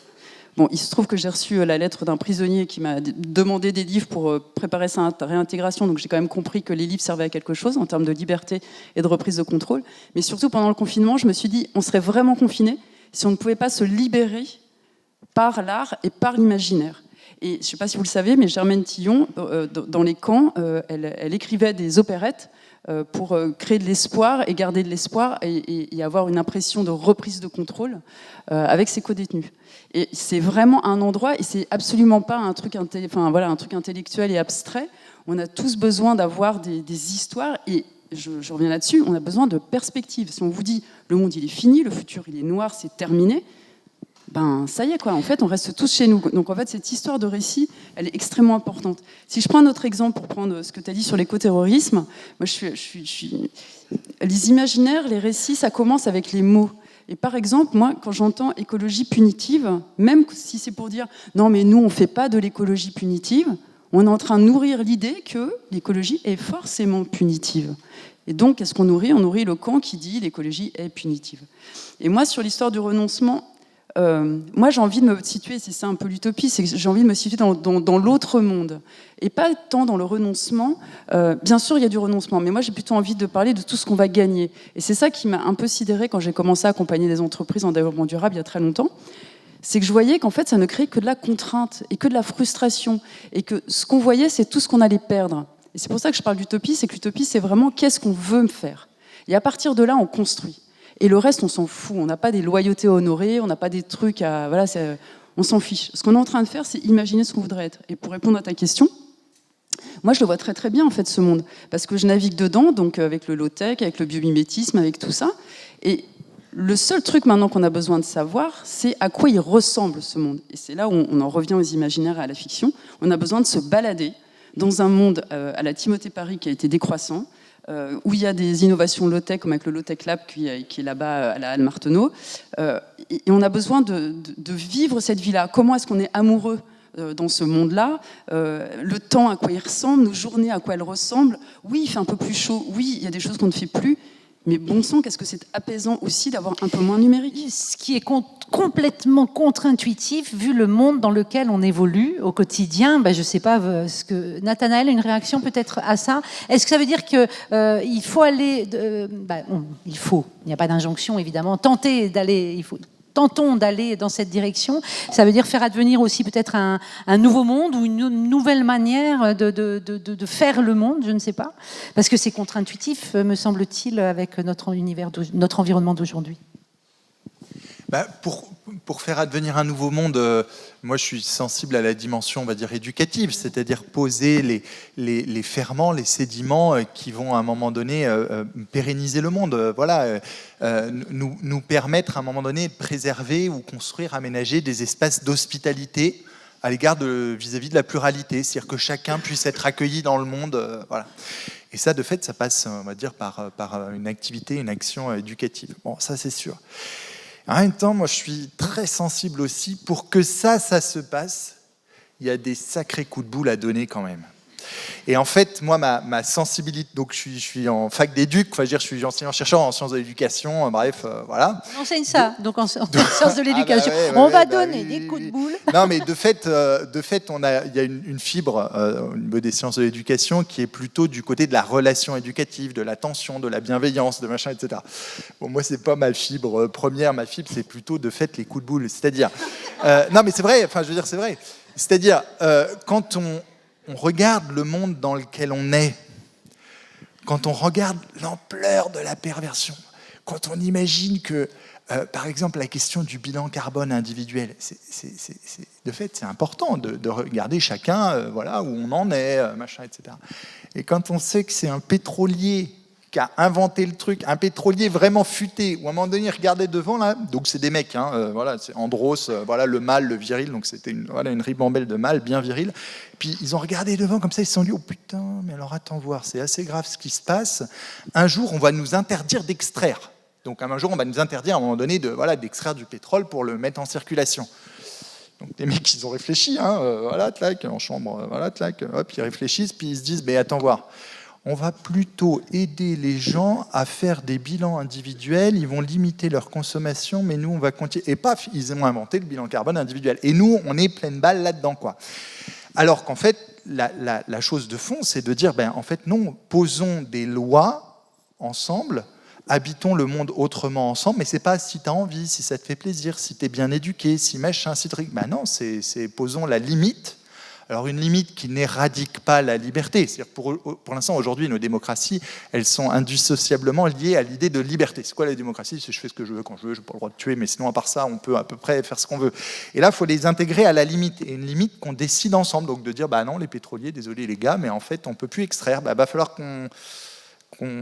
Bon, il se trouve que j'ai reçu la lettre d'un prisonnier qui m'a demandé des livres pour préparer sa réintégration, donc j'ai quand même compris que les livres servaient à quelque chose en termes de liberté et de reprise de contrôle. Mais surtout, pendant le confinement, je me suis dit, on serait vraiment confinés si on ne pouvait pas se libérer par l'art et par l'imaginaire. Et je ne sais pas si vous le savez, mais Germaine Tillon, dans les camps, elle écrivait des opérettes pour créer de l'espoir et garder de l'espoir et avoir une impression de reprise de contrôle avec ses co-détenus. Et c'est vraiment un endroit, et c'est absolument pas un truc, un truc intellectuel et abstrait. On a tous besoin d'avoir des histoires, et je reviens là-dessus, on a besoin de perspectives. Si on vous dit le monde il est fini, le futur il est noir, c'est terminé, ben ça y est quoi, en fait on reste tous chez nous. Donc en fait cette histoire de récit, elle est extrêmement importante. Si je prends un autre exemple pour prendre ce que tu as dit sur l'écoterrorisme, moi les imaginaires, les récits, ça commence avec les mots. Et par exemple, moi, quand j'entends écologie punitive, même si c'est pour dire non mais nous on fait pas de l'écologie punitive, on est en train de nourrir l'idée que l'écologie est forcément punitive. Et donc, qu'est-ce qu'on nourrit ? On nourrit le camp qui dit l'écologie est punitive. Et moi, sur l'histoire du renoncement, moi j'ai envie de me situer, c'est ça un peu l'utopie, c'est que j'ai envie de me situer dans l'autre monde et pas tant dans le renoncement. Bien sûr il y a du renoncement, mais moi j'ai plutôt envie de parler de tout ce qu'on va gagner, et c'est ça qui m'a un peu sidérée quand j'ai commencé à accompagner des entreprises en développement durable il y a très longtemps. C'est que je voyais qu'en fait ça ne créait que de la contrainte et que de la frustration, et que ce qu'on voyait c'est tout ce qu'on allait perdre. Et c'est pour ça que je parle d'utopie, c'est que l'utopie c'est vraiment qu'est-ce qu'on veut me faire, et à partir de là on construit. Et le reste, on s'en fout. On n'a pas des loyautés à honorer, on n'a pas des trucs à... Voilà, on s'en fiche. Ce qu'on est en train de faire, c'est imaginer ce qu'on voudrait être. Et pour répondre à ta question, moi, je le vois très très bien, en fait, ce monde. Parce que je navigue dedans, donc avec le low-tech, avec le biomimétisme, avec tout ça. Et le seul truc maintenant qu'on a besoin de savoir, c'est à quoi il ressemble, ce monde. Et c'est là où on en revient aux imaginaires et à la fiction. On a besoin de se balader dans un monde à la Timothée Paris qui a été décroissant, où il y a des innovations low-tech, comme avec le Low-Tech Lab qui est là-bas à la Halle Marteneau. Et on a besoin de vivre cette vie-là. Comment est-ce qu'on est amoureux dans ce monde-là, le temps à quoi il ressemble, nos journées à quoi elles ressemblent. Oui, il fait un peu plus chaud, oui, il y a des choses qu'on ne fait plus, mais bon sang, qu'est-ce que c'est apaisant aussi d'avoir un peu moins numérique. Ce qui est complètement contre-intuitif, vu le monde dans lequel on évolue au quotidien. Je ne sais pas, ce que Nathanaël a une réaction peut-être à ça. Est-ce que ça veut dire qu'il faut aller... il n'y a pas d'injonction évidemment, tentons d'aller dans cette direction. Ça veut dire faire advenir aussi peut-être un nouveau monde ou une nouvelle manière de faire le monde, je ne sais pas. Parce que c'est contre-intuitif, me semble-t-il, avec notre environnement d'aujourd'hui. Pour faire advenir un nouveau monde, moi je suis sensible à la dimension, on va dire, éducative, c'est-à-dire poser les ferments, les sédiments qui vont à un moment donné pérenniser le monde, nous permettre à un moment donné de préserver ou construire, aménager des espaces d'hospitalité à l'égard vis-à-vis de la pluralité, c'est-à-dire que chacun puisse être accueilli dans le monde, voilà. Et ça, de fait, ça passe, on va dire, par une activité, une action éducative. Bon, ça c'est sûr. En même temps, moi, je suis très sensible aussi. Pour que ça se passe, il y a des sacrés coups de boule à donner quand même. Et en fait, moi, ma sensibilité... Donc, je suis en fac d'éduc, je suis enseignant-chercheur en sciences de l'éducation, bref, voilà. On enseigne ça, donc en sciences de l'éducation. On va donner des coups de boule. Non, mais de fait, il y a une fibre au niveau des sciences de l'éducation qui est plutôt du côté de la relation éducative, de l'attention, de la bienveillance, de machin, etc. Bon, moi, c'est pas ma fibre première. Ma fibre, c'est plutôt, de fait, les coups de boule. C'est-à-dire... non, mais c'est vrai, c'est vrai. C'est-à-dire, quand on regarde le monde dans lequel on est, quand on regarde l'ampleur de la perversion, quand on imagine que, par exemple, la question du bilan carbone individuel, de fait, c'est important de regarder chacun où on en est, machin, etc. Et quand on sait que c'est un pétrolier qui a inventé le truc, un pétrolier vraiment futé, où à un moment donné, il regardait devant, là, donc c'est des mecs, c'est Andros, le mâle, le viril, donc c'était une ribambelle de mâles bien viril. Puis ils ont regardé devant comme ça, ils se sont dit, oh putain, mais alors attends voir, c'est assez grave ce qui se passe. Un jour, on va nous interdire d'extraire. Donc un jour, on va nous interdire à un moment donné d'extraire du pétrole pour le mettre en circulation. Donc les mecs, ils ont réfléchi, en chambre, hop, ils réfléchissent, puis ils se disent, mais attends voir. on va plutôt aider les gens à faire des bilans individuels, ils vont limiter leur consommation, mais nous, on va continuer. Et paf, ils ont inventé le bilan carbone individuel. Et nous, on est pleine balle là-dedans, quoi. Alors qu'en fait, la chose de fond, c'est de dire, en fait, non, posons des lois ensemble, habitons le monde autrement ensemble, mais c'est pas si tu as envie, si ça te fait plaisir, si tu es bien éduqué, si machin, si truc. Non, c'est posons la limite. Alors une limite qui n'éradique pas la liberté. C'est-à-dire pour l'instant, aujourd'hui, nos démocraties, elles sont indissociablement liées à l'idée de liberté. C'est quoi la démocratie? C'est je fais ce que je veux quand je veux, je n'ai pas le droit de tuer, mais sinon, à part ça, on peut à peu près faire ce qu'on veut. Et là, il faut les intégrer à la limite. Et une limite qu'on décide ensemble. Donc de dire, non, les pétroliers, désolé les gars, mais en fait, on ne peut plus extraire. Va falloir qu'on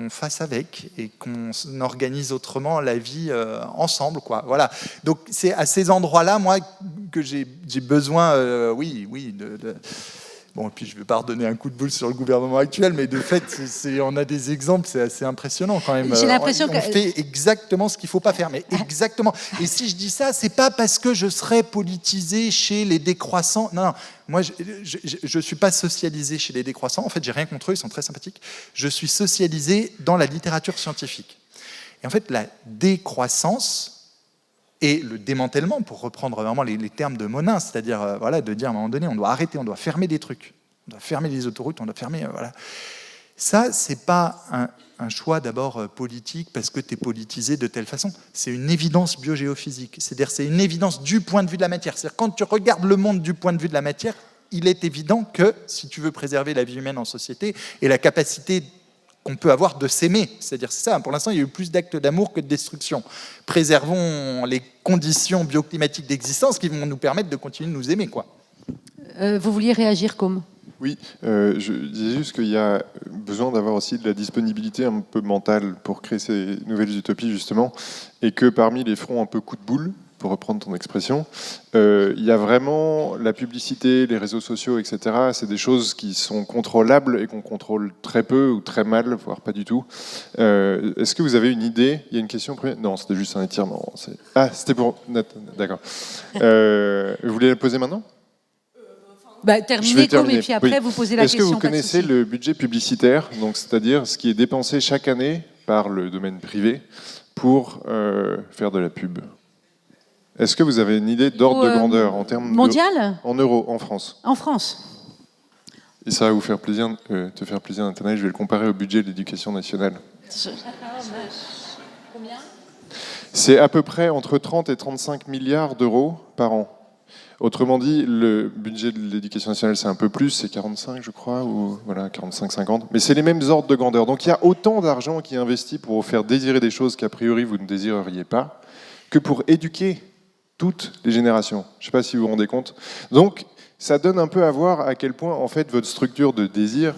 fasse avec et qu'on organise autrement la vie ensemble, quoi. Voilà. Donc c'est à ces endroits-là, moi, que j'ai besoin, Bon, et puis je ne vais pas redonner un coup de boule sur le gouvernement actuel, mais de fait, on a des exemples, c'est assez impressionnant quand même. J'ai l'impression on fait exactement ce qu'il ne faut pas faire, mais exactement. Et si je dis ça, c'est pas parce que je serais politisé chez les décroissants. Non, moi, je ne suis pas socialisé chez les décroissants. En fait, j'ai rien contre eux, ils sont très sympathiques. Je suis socialisé dans la littérature scientifique. Et en fait, la décroissance et le démantèlement, pour reprendre vraiment les termes de Monin, c'est-à-dire de dire à un moment donné, on doit arrêter, on doit fermer des trucs, on doit fermer les autoroutes, on doit fermer... Ça, c'est pas un choix d'abord politique parce que tu es politisé de telle façon. C'est une évidence biogéophysique. C'est-à-dire c'est une évidence du point de vue de la matière. C'est-à-dire quand tu regardes le monde du point de vue de la matière, il est évident que si tu veux préserver la vie humaine en société et la capacité qu'on peut avoir de s'aimer, c'est-à-dire c'est ça, pour l'instant il y a eu plus d'actes d'amour que de destruction. Préservons les conditions bioclimatiques d'existence qui vont nous permettre de continuer de nous aimer, quoi. Vous vouliez réagir comme? Oui, je disais juste qu'il y a besoin d'avoir aussi de la disponibilité un peu mentale pour créer ces nouvelles utopies, justement, et que parmi les fronts un peu coup de boule, pour reprendre ton expression, il y a vraiment la publicité, les réseaux sociaux, etc. C'est des choses qui sont contrôlables et qu'on contrôle très peu ou très mal, voire pas du tout. Est-ce que vous avez une idée? Il y a une question première? Non, c'était juste un étirement. C'était pour... D'accord. Vous voulez la poser maintenant? Terminez comme, et puis après, vous posez la question. Est-ce que vous connaissez le budget publicitaire, donc c'est-à-dire ce qui est dépensé chaque année par le domaine privé pour faire de la pub? Est-ce que vous avez une idée d'ordre de grandeur en termes mondial, en euros, en France? En France. Et ça va vous faire plaisir, te faire plaisir d'Internet. Je vais le comparer au budget de l'éducation nationale. Combien? C'est à peu près entre 30 et 35 milliards d'euros par an. Autrement dit, le budget de l'éducation nationale, c'est un peu plus, c'est 45, je crois, ou voilà, 45-50. Mais c'est les mêmes ordres de grandeur. Donc il y a autant d'argent qui est investi pour vous faire désirer des choses qu'a priori vous ne désireriez pas, que pour éduquer toutes les générations. Je ne sais pas si vous vous rendez compte. Donc ça donne un peu à voir à quel point, en fait, votre structure de désir,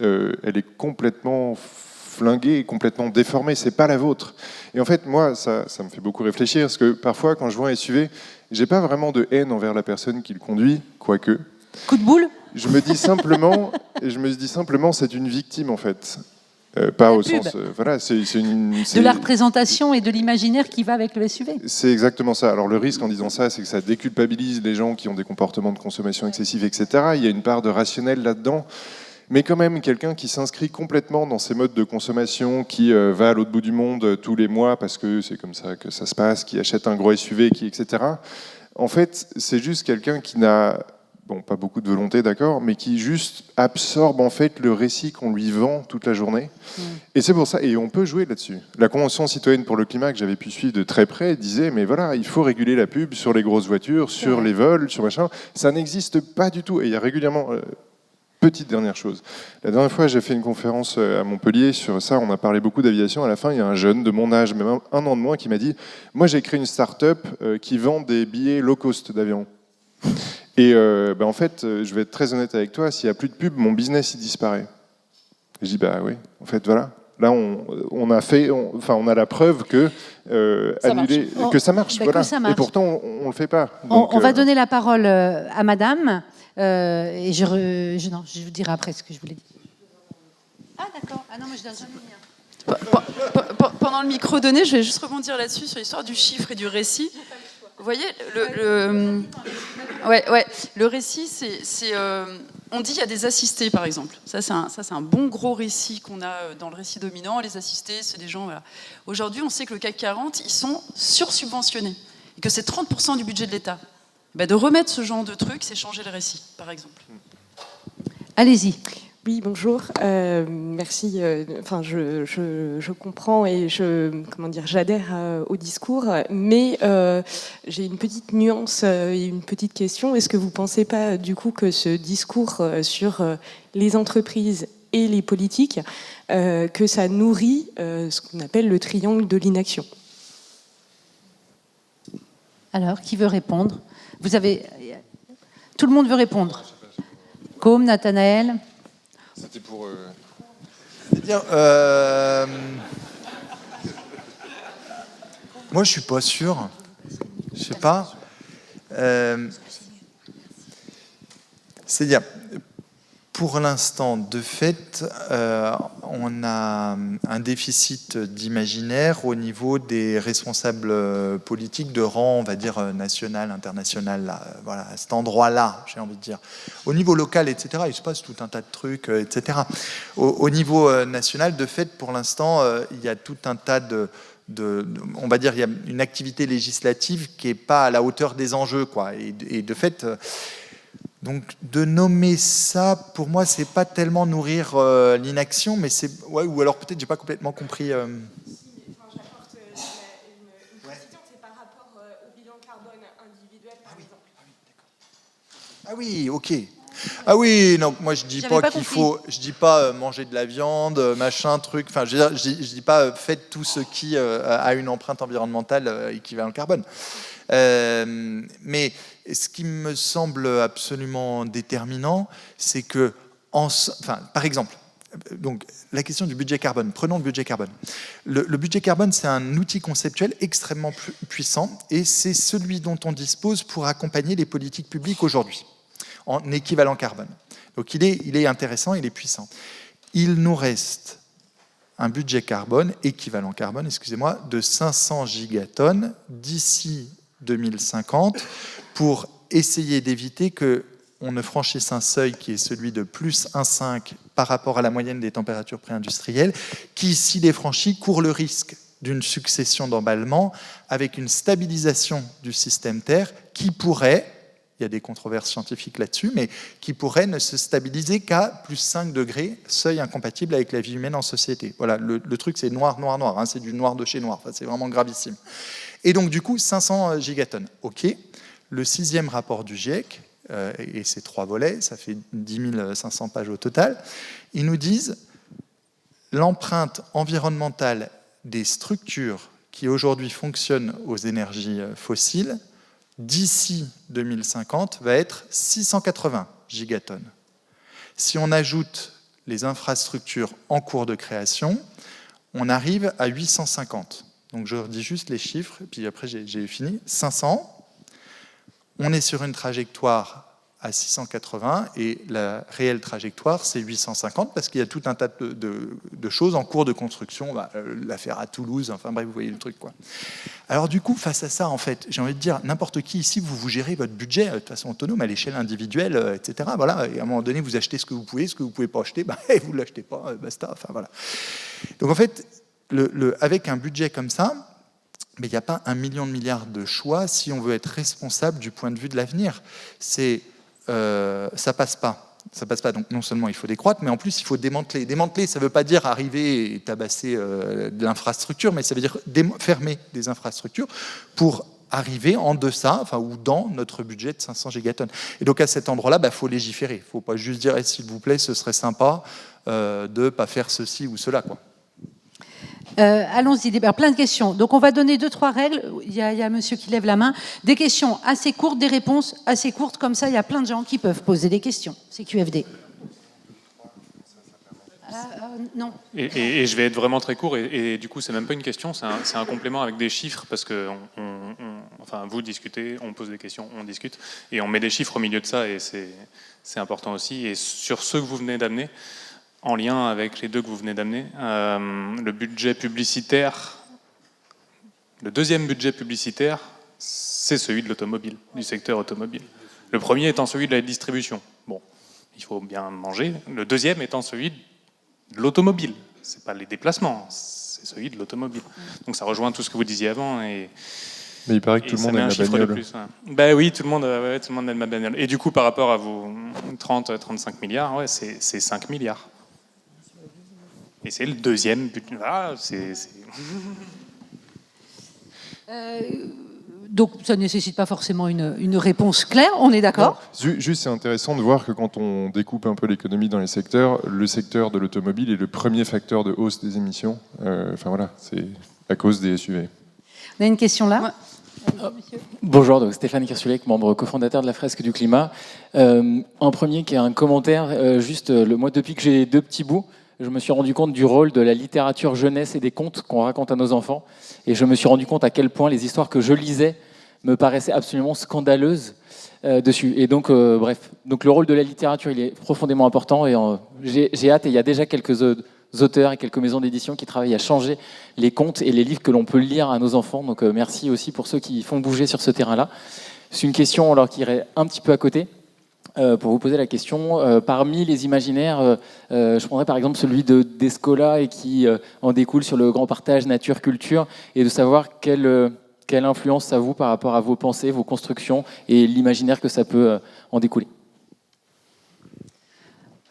elle est complètement flinguée et complètement déformée. C'est pas la vôtre. Et en fait, moi, ça me fait beaucoup réfléchir, parce que parfois, quand je vois un SUV, j'ai pas vraiment de haine envers la personne qui le conduit, quoique. Coup de boule? Je me dis simplement, c'est une victime, en fait. Pas au sens... voilà, c'est de la représentation et de l'imaginaire qui va avec le SUV. C'est exactement ça. Alors le risque en disant ça, c'est que ça déculpabilise les gens qui ont des comportements de consommation excessive, etc. Il y a une part de rationnel là-dedans. Mais quand même, quelqu'un qui s'inscrit complètement dans ces modes de consommation, qui va à l'autre bout du monde tous les mois parce que c'est comme ça que ça se passe, qui achète un gros SUV, etc. En fait, c'est juste quelqu'un qui n'a... Bon, pas beaucoup de volonté, d'accord, mais qui juste absorbe en fait le récit qu'on lui vend toute la journée. Et c'est pour ça, et on peut jouer là-dessus. La Convention citoyenne pour le climat, que j'avais pu suivre de très près, disait, mais voilà, il faut réguler la pub sur les grosses voitures, sur les vols, sur machin. Ça n'existe pas du tout. Et il y a régulièrement... Petite dernière chose. La dernière fois, j'ai fait une conférence à Montpellier sur ça, on a parlé beaucoup d'aviation. À la fin, il y a un jeune de mon âge, même un an de moins, qui m'a dit « Moi, j'ai créé une start-up qui vend des billets low cost d'avion. » Et en fait, je vais être très honnête avec toi, s'il n'y a plus de pub, mon business, il disparaît. Et je dis, bah oui, en fait, voilà. Là, on a la preuve que annuler, que ça marche. Voilà. Que ça marche. Et pourtant, on ne le fait pas. Donc, on va donner la parole à madame, et je vous dirai après ce que je voulais dire. Ah, d'accord. Ah non, mais je donne jamais rien. Pendant le micro donné, je vais juste rebondir là-dessus, sur l'histoire du chiffre et du récit. Vous voyez, le récit, on dit qu'il y a des assistés, par exemple. Ça, c'est un bon gros récit qu'on a dans le récit dominant. Les assistés, c'est des gens... Voilà. Aujourd'hui, on sait que le CAC 40, ils sont sursubventionnés et que c'est 30% du budget de l'État. Ben, de remettre ce genre de truc, c'est changer le récit, par exemple. Allez-y. Oui, bonjour. Merci. Enfin, je comprends et j'adhère au discours, mais j'ai une petite nuance et une petite question. Est-ce que vous ne pensez pas, du coup, que ce discours sur les entreprises et les politiques, que ça nourrit ce qu'on appelle le triangle de l'inaction ? Alors, qui veut répondre ? Tout le monde veut répondre. Côme, Nathanaël. C'était pour... C'est-à-dire, moi, je suis pas sûr. Je sais pas. C'est-à-dire, pour l'instant, de fait, on a un déficit d'imaginaire au niveau des responsables politiques de rang, on va dire, national, international, là, voilà, à cet endroit-là, j'ai envie de dire. Au niveau local, etc., il se passe tout un tas de trucs, etc. Au niveau national, de fait, pour l'instant, il y a tout un tas on va dire, il y a une activité législative qui n'est pas à la hauteur des enjeux, quoi. Et de fait... Donc, de nommer ça, pour moi, c'est pas tellement nourrir l'inaction, mais c'est... Ouais, ou alors peut-être j'ai pas complètement compris... J'apporte une précision, c'est par rapport au bilan carbone individuel, par exemple. Ah oui, ok. Ah oui, donc moi je dis J'avais pas pas qu'il compris. faut, je dis pas manger de la viande, machin, truc. Enfin, je veux dire, je dis pas faites tout ce qui a une empreinte environnementale équivalent carbone. Mais ce qui me semble absolument déterminant, c'est que, par exemple, donc la question du budget carbone. Prenons le budget carbone. Le budget carbone, c'est un outil conceptuel extrêmement puissant et c'est celui dont on dispose pour accompagner les politiques publiques aujourd'hui en équivalent carbone. Donc il est intéressant, il est puissant. Il nous reste un budget carbone, équivalent carbone, excusez-moi, de 500 gigatonnes d'ici 2050 pour essayer d'éviter qu'on ne franchisse un seuil qui est celui de plus 1,5 par rapport à la moyenne des températures préindustrielles, qui, s'il est franchi, court le risque d'une succession d'emballements avec une stabilisation du système Terre qui pourrait, il y a des controverses scientifiques là-dessus, mais qui pourrait ne se stabiliser qu'à plus 5 degrés, seuil incompatible avec la vie humaine en société. Voilà, le truc c'est noir, noir, noir, hein, c'est du noir de chez noir, enfin, c'est vraiment gravissime. Et donc du coup, 500 gigatonnes, ok. Le 6e rapport du GIEC, et ces 3 volets, ça fait 10 500 pages au total, ils nous disent l'empreinte environnementale des structures qui aujourd'hui fonctionnent aux énergies fossiles, d'ici 2050, va être 680 gigatonnes. Si on ajoute les infrastructures en cours de création, on arrive à 850. Donc je redis juste les chiffres, puis après j'ai fini. 500, on est sur une trajectoire à 680, et la réelle trajectoire, c'est 850, parce qu'il y a tout un tas de choses en cours de construction, l'affaire à Toulouse, enfin bref, vous voyez le truc, quoi. Alors du coup, face à ça, en fait, j'ai envie de dire, n'importe qui ici, vous gérez votre budget de façon autonome, à l'échelle individuelle, etc. Voilà, et à un moment donné, vous achetez ce que vous pouvez pas acheter, vous ne l'achetez pas, basta, enfin voilà. Donc en fait, avec un budget comme ça, mais il n'y a pas 1 million de milliards de choix si on veut être responsable du point de vue de l'avenir. Ça passe pas. Ça passe pas. Donc non seulement il faut décroître, mais en plus il faut démanteler. Démanteler, ça ne veut pas dire arriver et tabasser de l'infrastructure, mais ça veut dire fermer des infrastructures pour arriver en deçà, ou dans notre budget de 500 gigatonnes. Et donc à cet endroit-là, il faut légiférer. Il ne faut pas juste dire s'il vous plaît, ce serait sympa de ne pas faire ceci ou cela, quoi. Allons-y, plein de questions. Donc on va donner 2-3 règles. Il y a monsieur qui lève la main. Des questions assez courtes, des réponses assez courtes. Comme ça, il y a plein de gens qui peuvent poser des questions. C'est QFD. Non. Et je vais être vraiment très court. Et du coup, c'est même pas une question, c'est un complément avec des chiffres, parce que vous discutez, on pose des questions, on discute, et on met des chiffres au milieu de ça, et c'est important aussi. Et sur ceux que vous venez d'amener, en lien avec les deux que vous venez d'amener, le budget publicitaire, le deuxième budget publicitaire, c'est celui de l'automobile, du secteur automobile. Le premier étant celui de la distribution. Bon, il faut bien manger. Le deuxième étant celui de l'automobile. C'est pas les déplacements, c'est celui de l'automobile. Donc ça rejoint tout ce que vous disiez avant. Mais il paraît que tout le monde aime la bagnole. Plus, ouais. Ben oui, tout le monde aime la bagnole. Et du coup, par rapport à vos 30-35 milliards, ouais, c'est 5 milliards. Et c'est le deuxième but. Donc ça ne nécessite pas forcément une réponse claire, on est d'accord? Juste, c'est intéressant de voir que quand on découpe un peu l'économie dans les secteurs, le secteur de l'automobile est le premier facteur de hausse des émissions. Enfin voilà, c'est à cause des SUV. On a une question là. Bonjour, donc Stéphane Kirsulek, membre cofondateur de la Fresque du Climat. En premier, qui est un commentaire, moi depuis que j'ai 2 petits bouts, je me suis rendu compte du rôle de la littérature jeunesse et des contes qu'on raconte à nos enfants. Et je me suis rendu compte à quel point les histoires que je lisais me paraissaient absolument scandaleuses dessus. Et donc, bref, donc le rôle de la littérature, il est profondément important. Et j'ai hâte, et il y a déjà quelques auteurs et quelques maisons d'édition qui travaillent à changer les contes et les livres que l'on peut lire à nos enfants. Donc merci aussi pour ceux qui font bouger sur ce terrain-là. C'est une question alors qui irait un petit peu à côté. Pour vous poser la question, parmi les imaginaires, je prendrais par exemple celui d'Escola et qui en découle sur le grand partage nature-culture, et de savoir quelle influence ça a vous par rapport à vos pensées, vos constructions et l'imaginaire que ça peut en découler.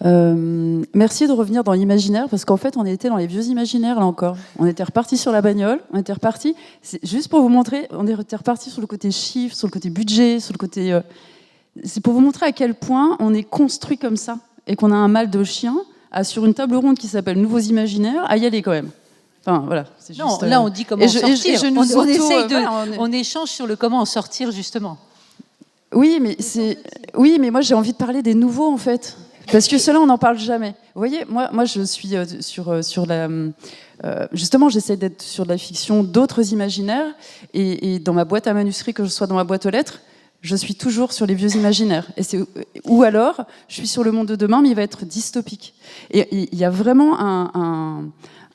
Merci de revenir dans l'imaginaire, parce qu'en fait on était dans les vieux imaginaires là encore. On était reparti sur la bagnole, on était reparti, juste pour vous montrer, on était reparti sur le côté chiffre, sur le côté budget, sur le côté... C'est pour vous montrer à quel point on est construit comme ça et qu'on a un mal de chien sur une table ronde qui s'appelle Nouveaux Imaginaires à y aller quand même. Enfin voilà. C'est Non, juste, là on dit comment sortir. On échange sur le comment en sortir justement. Oui, mais moi j'ai envie de parler des nouveaux en fait, parce que ceux-là on n'en parle jamais. Vous voyez, moi je suis sur la justement j'essaie d'être sur de la fiction d'autres imaginaires et dans ma boîte à manuscrits, que je sois dans ma boîte aux lettres, je suis toujours sur les vieux imaginaires. Ou alors, je suis sur le monde de demain, mais il va être dystopique. Et il y a vraiment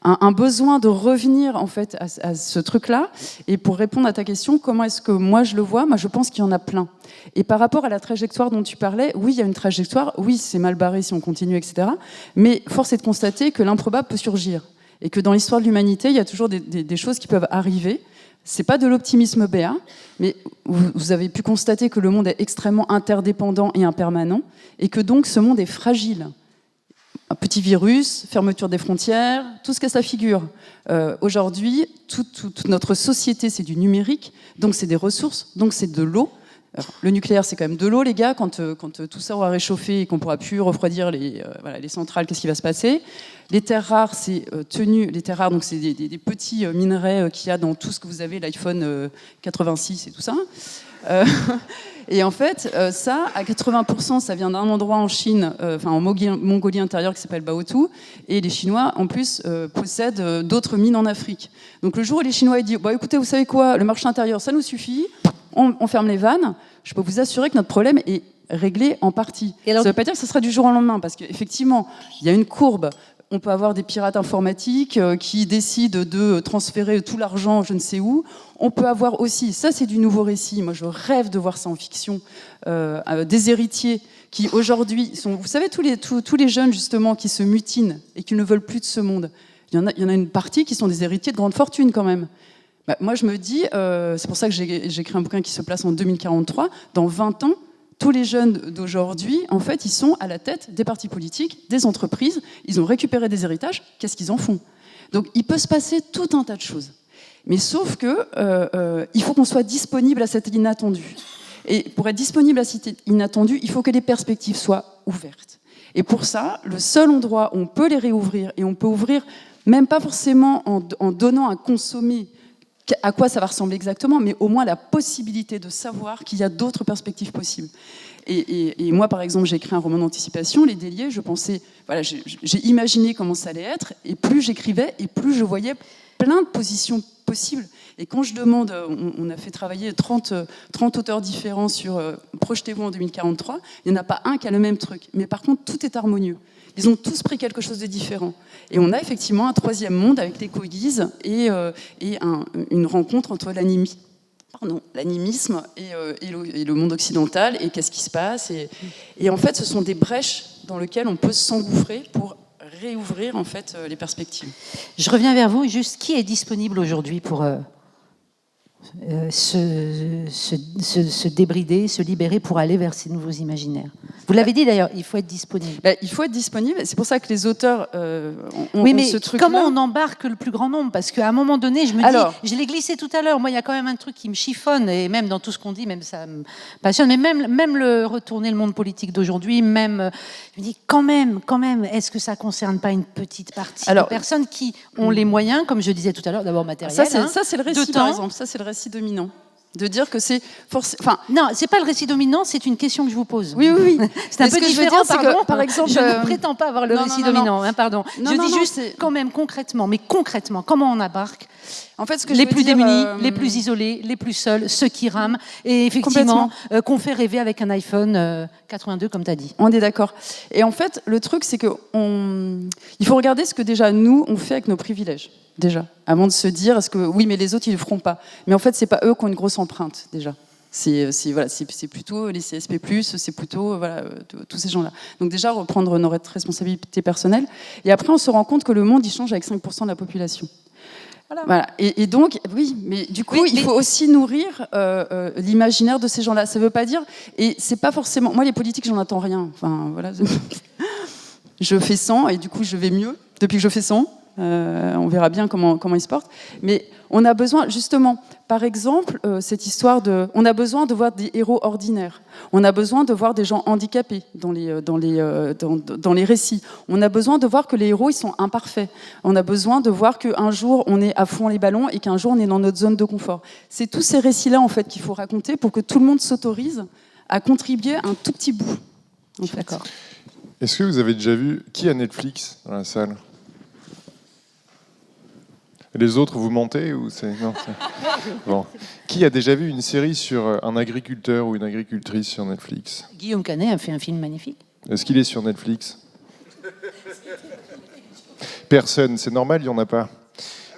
un besoin de revenir en fait à ce truc-là. Et pour répondre à ta question, comment est-ce que moi je le vois ? Moi, je pense qu'il y en a plein. Et par rapport à la trajectoire dont tu parlais, oui, il y a une trajectoire. Oui, c'est mal barré si on continue, etc. Mais force est de constater que l'improbable peut surgir. Et que dans l'histoire de l'humanité, il y a toujours des choses qui peuvent arriver. C'est pas de l'optimisme béat, mais vous avez pu constater que le monde est extrêmement interdépendant et impermanent, et que donc ce monde est fragile. Un petit virus, fermeture des frontières, tout ce que ça figure. Aujourd'hui, toute notre société, c'est du numérique, donc c'est des ressources, donc c'est de l'eau. Alors, le nucléaire, c'est quand même de l'eau, les gars. Quand tout ça aura réchauffé et qu'on ne pourra plus refroidir les centrales, qu'est-ce qui va se passer ? Les terres rares, c'est les terres rares, donc c'est des petits minerais qu'il y a dans tout ce que vous avez, l'iPhone 86 et tout ça. Et en fait, ça, à 80%, ça vient d'un endroit en Chine, en Mongolie intérieure, qui s'appelle Baotou. Et les Chinois, en plus, possèdent d'autres mines en Afrique. Donc le jour où les Chinois disent « écoutez, vous savez quoi, le marché intérieur, ça nous suffit », on ferme les vannes, je peux vous assurer que notre problème est réglé en partie. Ça ne veut pas dire que ce sera du jour au lendemain, parce qu'effectivement, il y a une courbe. On peut avoir des pirates informatiques qui décident de transférer tout l'argent je ne sais où. On peut avoir aussi, ça c'est du nouveau récit, moi je rêve de voir ça en fiction, des héritiers qui aujourd'hui sont, vous savez, tous les jeunes justement qui se mutinent et qui ne veulent plus de ce monde. Il y en a une partie qui sont des héritiers de grande fortune quand même. Moi, je me dis, c'est pour ça que j'ai écrit un bouquin qui se place en 2043. Dans 20 ans, tous les jeunes d'aujourd'hui, en fait, ils sont à la tête des partis politiques, des entreprises. Ils ont récupéré des héritages. Qu'est-ce qu'ils en font ? Donc, il peut se passer tout un tas de choses. Mais sauf que il faut qu'on soit disponible à cet inattendu. Et pour être disponible à cet inattendu, il faut que les perspectives soient ouvertes. Et pour ça, le seul endroit où on peut les réouvrir, et on peut ouvrir même pas forcément en donnant à consommer à quoi ça va ressembler exactement, mais au moins la possibilité de savoir qu'il y a d'autres perspectives possibles. Et moi, par exemple, j'ai écrit un roman d'anticipation, Les Déliés, je pensais, voilà, j'ai imaginé comment ça allait être, et plus j'écrivais, et plus je voyais plein de positions possibles. Et quand je demande, on a fait travailler 30 auteurs différents sur Projetez-vous en 2043, il n'y en a pas un qui a le même truc. Mais par contre, tout est harmonieux. Ils ont tous pris quelque chose de différent. Et on a effectivement un troisième monde avec l'éco-guise et une rencontre entre l'animisme et le monde occidental, et qu'est-ce qui se passe. Et en fait, ce sont des brèches dans lequel on peut s'engouffrer pour réouvrir en fait les perspectives. Je reviens vers vous. Juste, qui est disponible aujourd'hui pour se débrider, se libérer pour aller vers ces nouveaux imaginaires? Vous l'avez dit d'ailleurs, il faut être disponible. Il faut être disponible. C'est pour ça que les auteurs ont Oui, mais ce truc-là. comment on embarque le plus grand nombre? Parce qu'à un moment donné, je me dis, je l'ai glissé tout à l'heure, moi il y a quand même un truc qui me chiffonne, et même dans tout ce qu'on dit, même ça me passionne, mais même le retourner le monde politique d'aujourd'hui, même, je me dis quand même, est-ce que ça concerne pas une petite partie de personnes qui ont les moyens, comme je disais tout à l'heure, d'abord matériels, ça c'est le récit par exemple, ça c'est le récit dominant. De dire que c'est non, c'est pas le récit dominant, c'est une question que je vous pose. Oui. C'est un peu différent, pardon. Par exemple, je ne prétends pas avoir le récit dominant, hein, pardon. Je dis juste quand même concrètement, comment on embarque en fait, les plus démunis, les plus isolés, les plus seuls, ceux qui rament, et effectivement, qu'on fait rêver avec un iPhone 82, comme tu as dit. On est d'accord. Et en fait, le truc, c'est qu'il faut regarder ce que déjà nous, on fait avec nos privilèges. Déjà, avant de se dire, est-ce que oui, mais les autres, ils ne le feront pas. Mais en fait, c'est pas eux qui ont une grosse empreinte, déjà. C'est plutôt les CSP+, c'est plutôt tous ces gens-là. Donc déjà, reprendre nos responsabilités personnelles. Et après, on se rend compte que le monde, il change avec 5% de la population. Voilà. Et donc, oui, mais du coup, il faut aussi nourrir l'imaginaire de ces gens-là. Ça ne veut pas dire... Et c'est pas forcément... Moi, les politiques, j'en attends rien. Enfin, voilà. Je fais 100 et du coup, je vais mieux depuis que je fais 100. On verra bien comment ils se portent. Mais on a besoin, justement, par exemple, cette histoire de... On a besoin de voir des héros ordinaires. On a besoin de voir des gens handicapés dans les récits. On a besoin de voir que les héros, ils sont imparfaits. On a besoin de voir qu'un jour, on est à fond les ballons et qu'un jour, on est dans notre zone de confort. C'est tous ces récits-là, en fait, qu'il faut raconter pour que tout le monde s'autorise à contribuer un tout petit bout. En fait. D'accord. Est-ce que vous avez déjà vu... Qui a Netflix dans la salle ? Les autres, vous mentez ou c'est... Non, bon. Qui a déjà vu une série sur un agriculteur ou une agricultrice sur Netflix ? Guillaume Canet a fait un film magnifique. Est-ce qu'il est sur Netflix ? Personne, c'est normal, il n'y en a pas.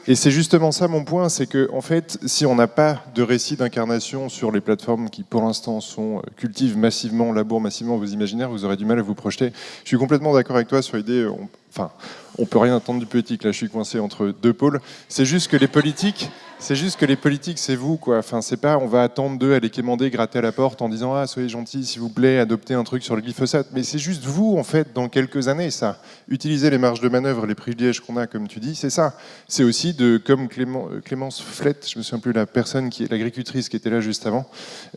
Et c'est justement ça mon point, c'est que en fait, si on n'a pas de récit d'incarnation sur les plateformes qui, pour l'instant, cultivent massivement, labourent massivement vos imaginaires, vous aurez du mal à vous projeter. Je suis complètement d'accord avec toi sur l'idée. On peut rien attendre du politique. Là, je suis coincé entre deux pôles. C'est juste que les politiques, c'est vous, quoi. Enfin, c'est pas, on va attendre d'eux aller quémander, gratter à la porte en disant soyez gentils, s'il vous plaît, adoptez un truc sur le glyphosate. Mais c'est juste vous, en fait, dans quelques années, ça. Utiliser les marges de manœuvre, les privilèges qu'on a, comme tu dis, c'est ça. C'est aussi comme Clémence Flette, je me souviens plus la personne qui est l'agricultrice qui était là juste avant.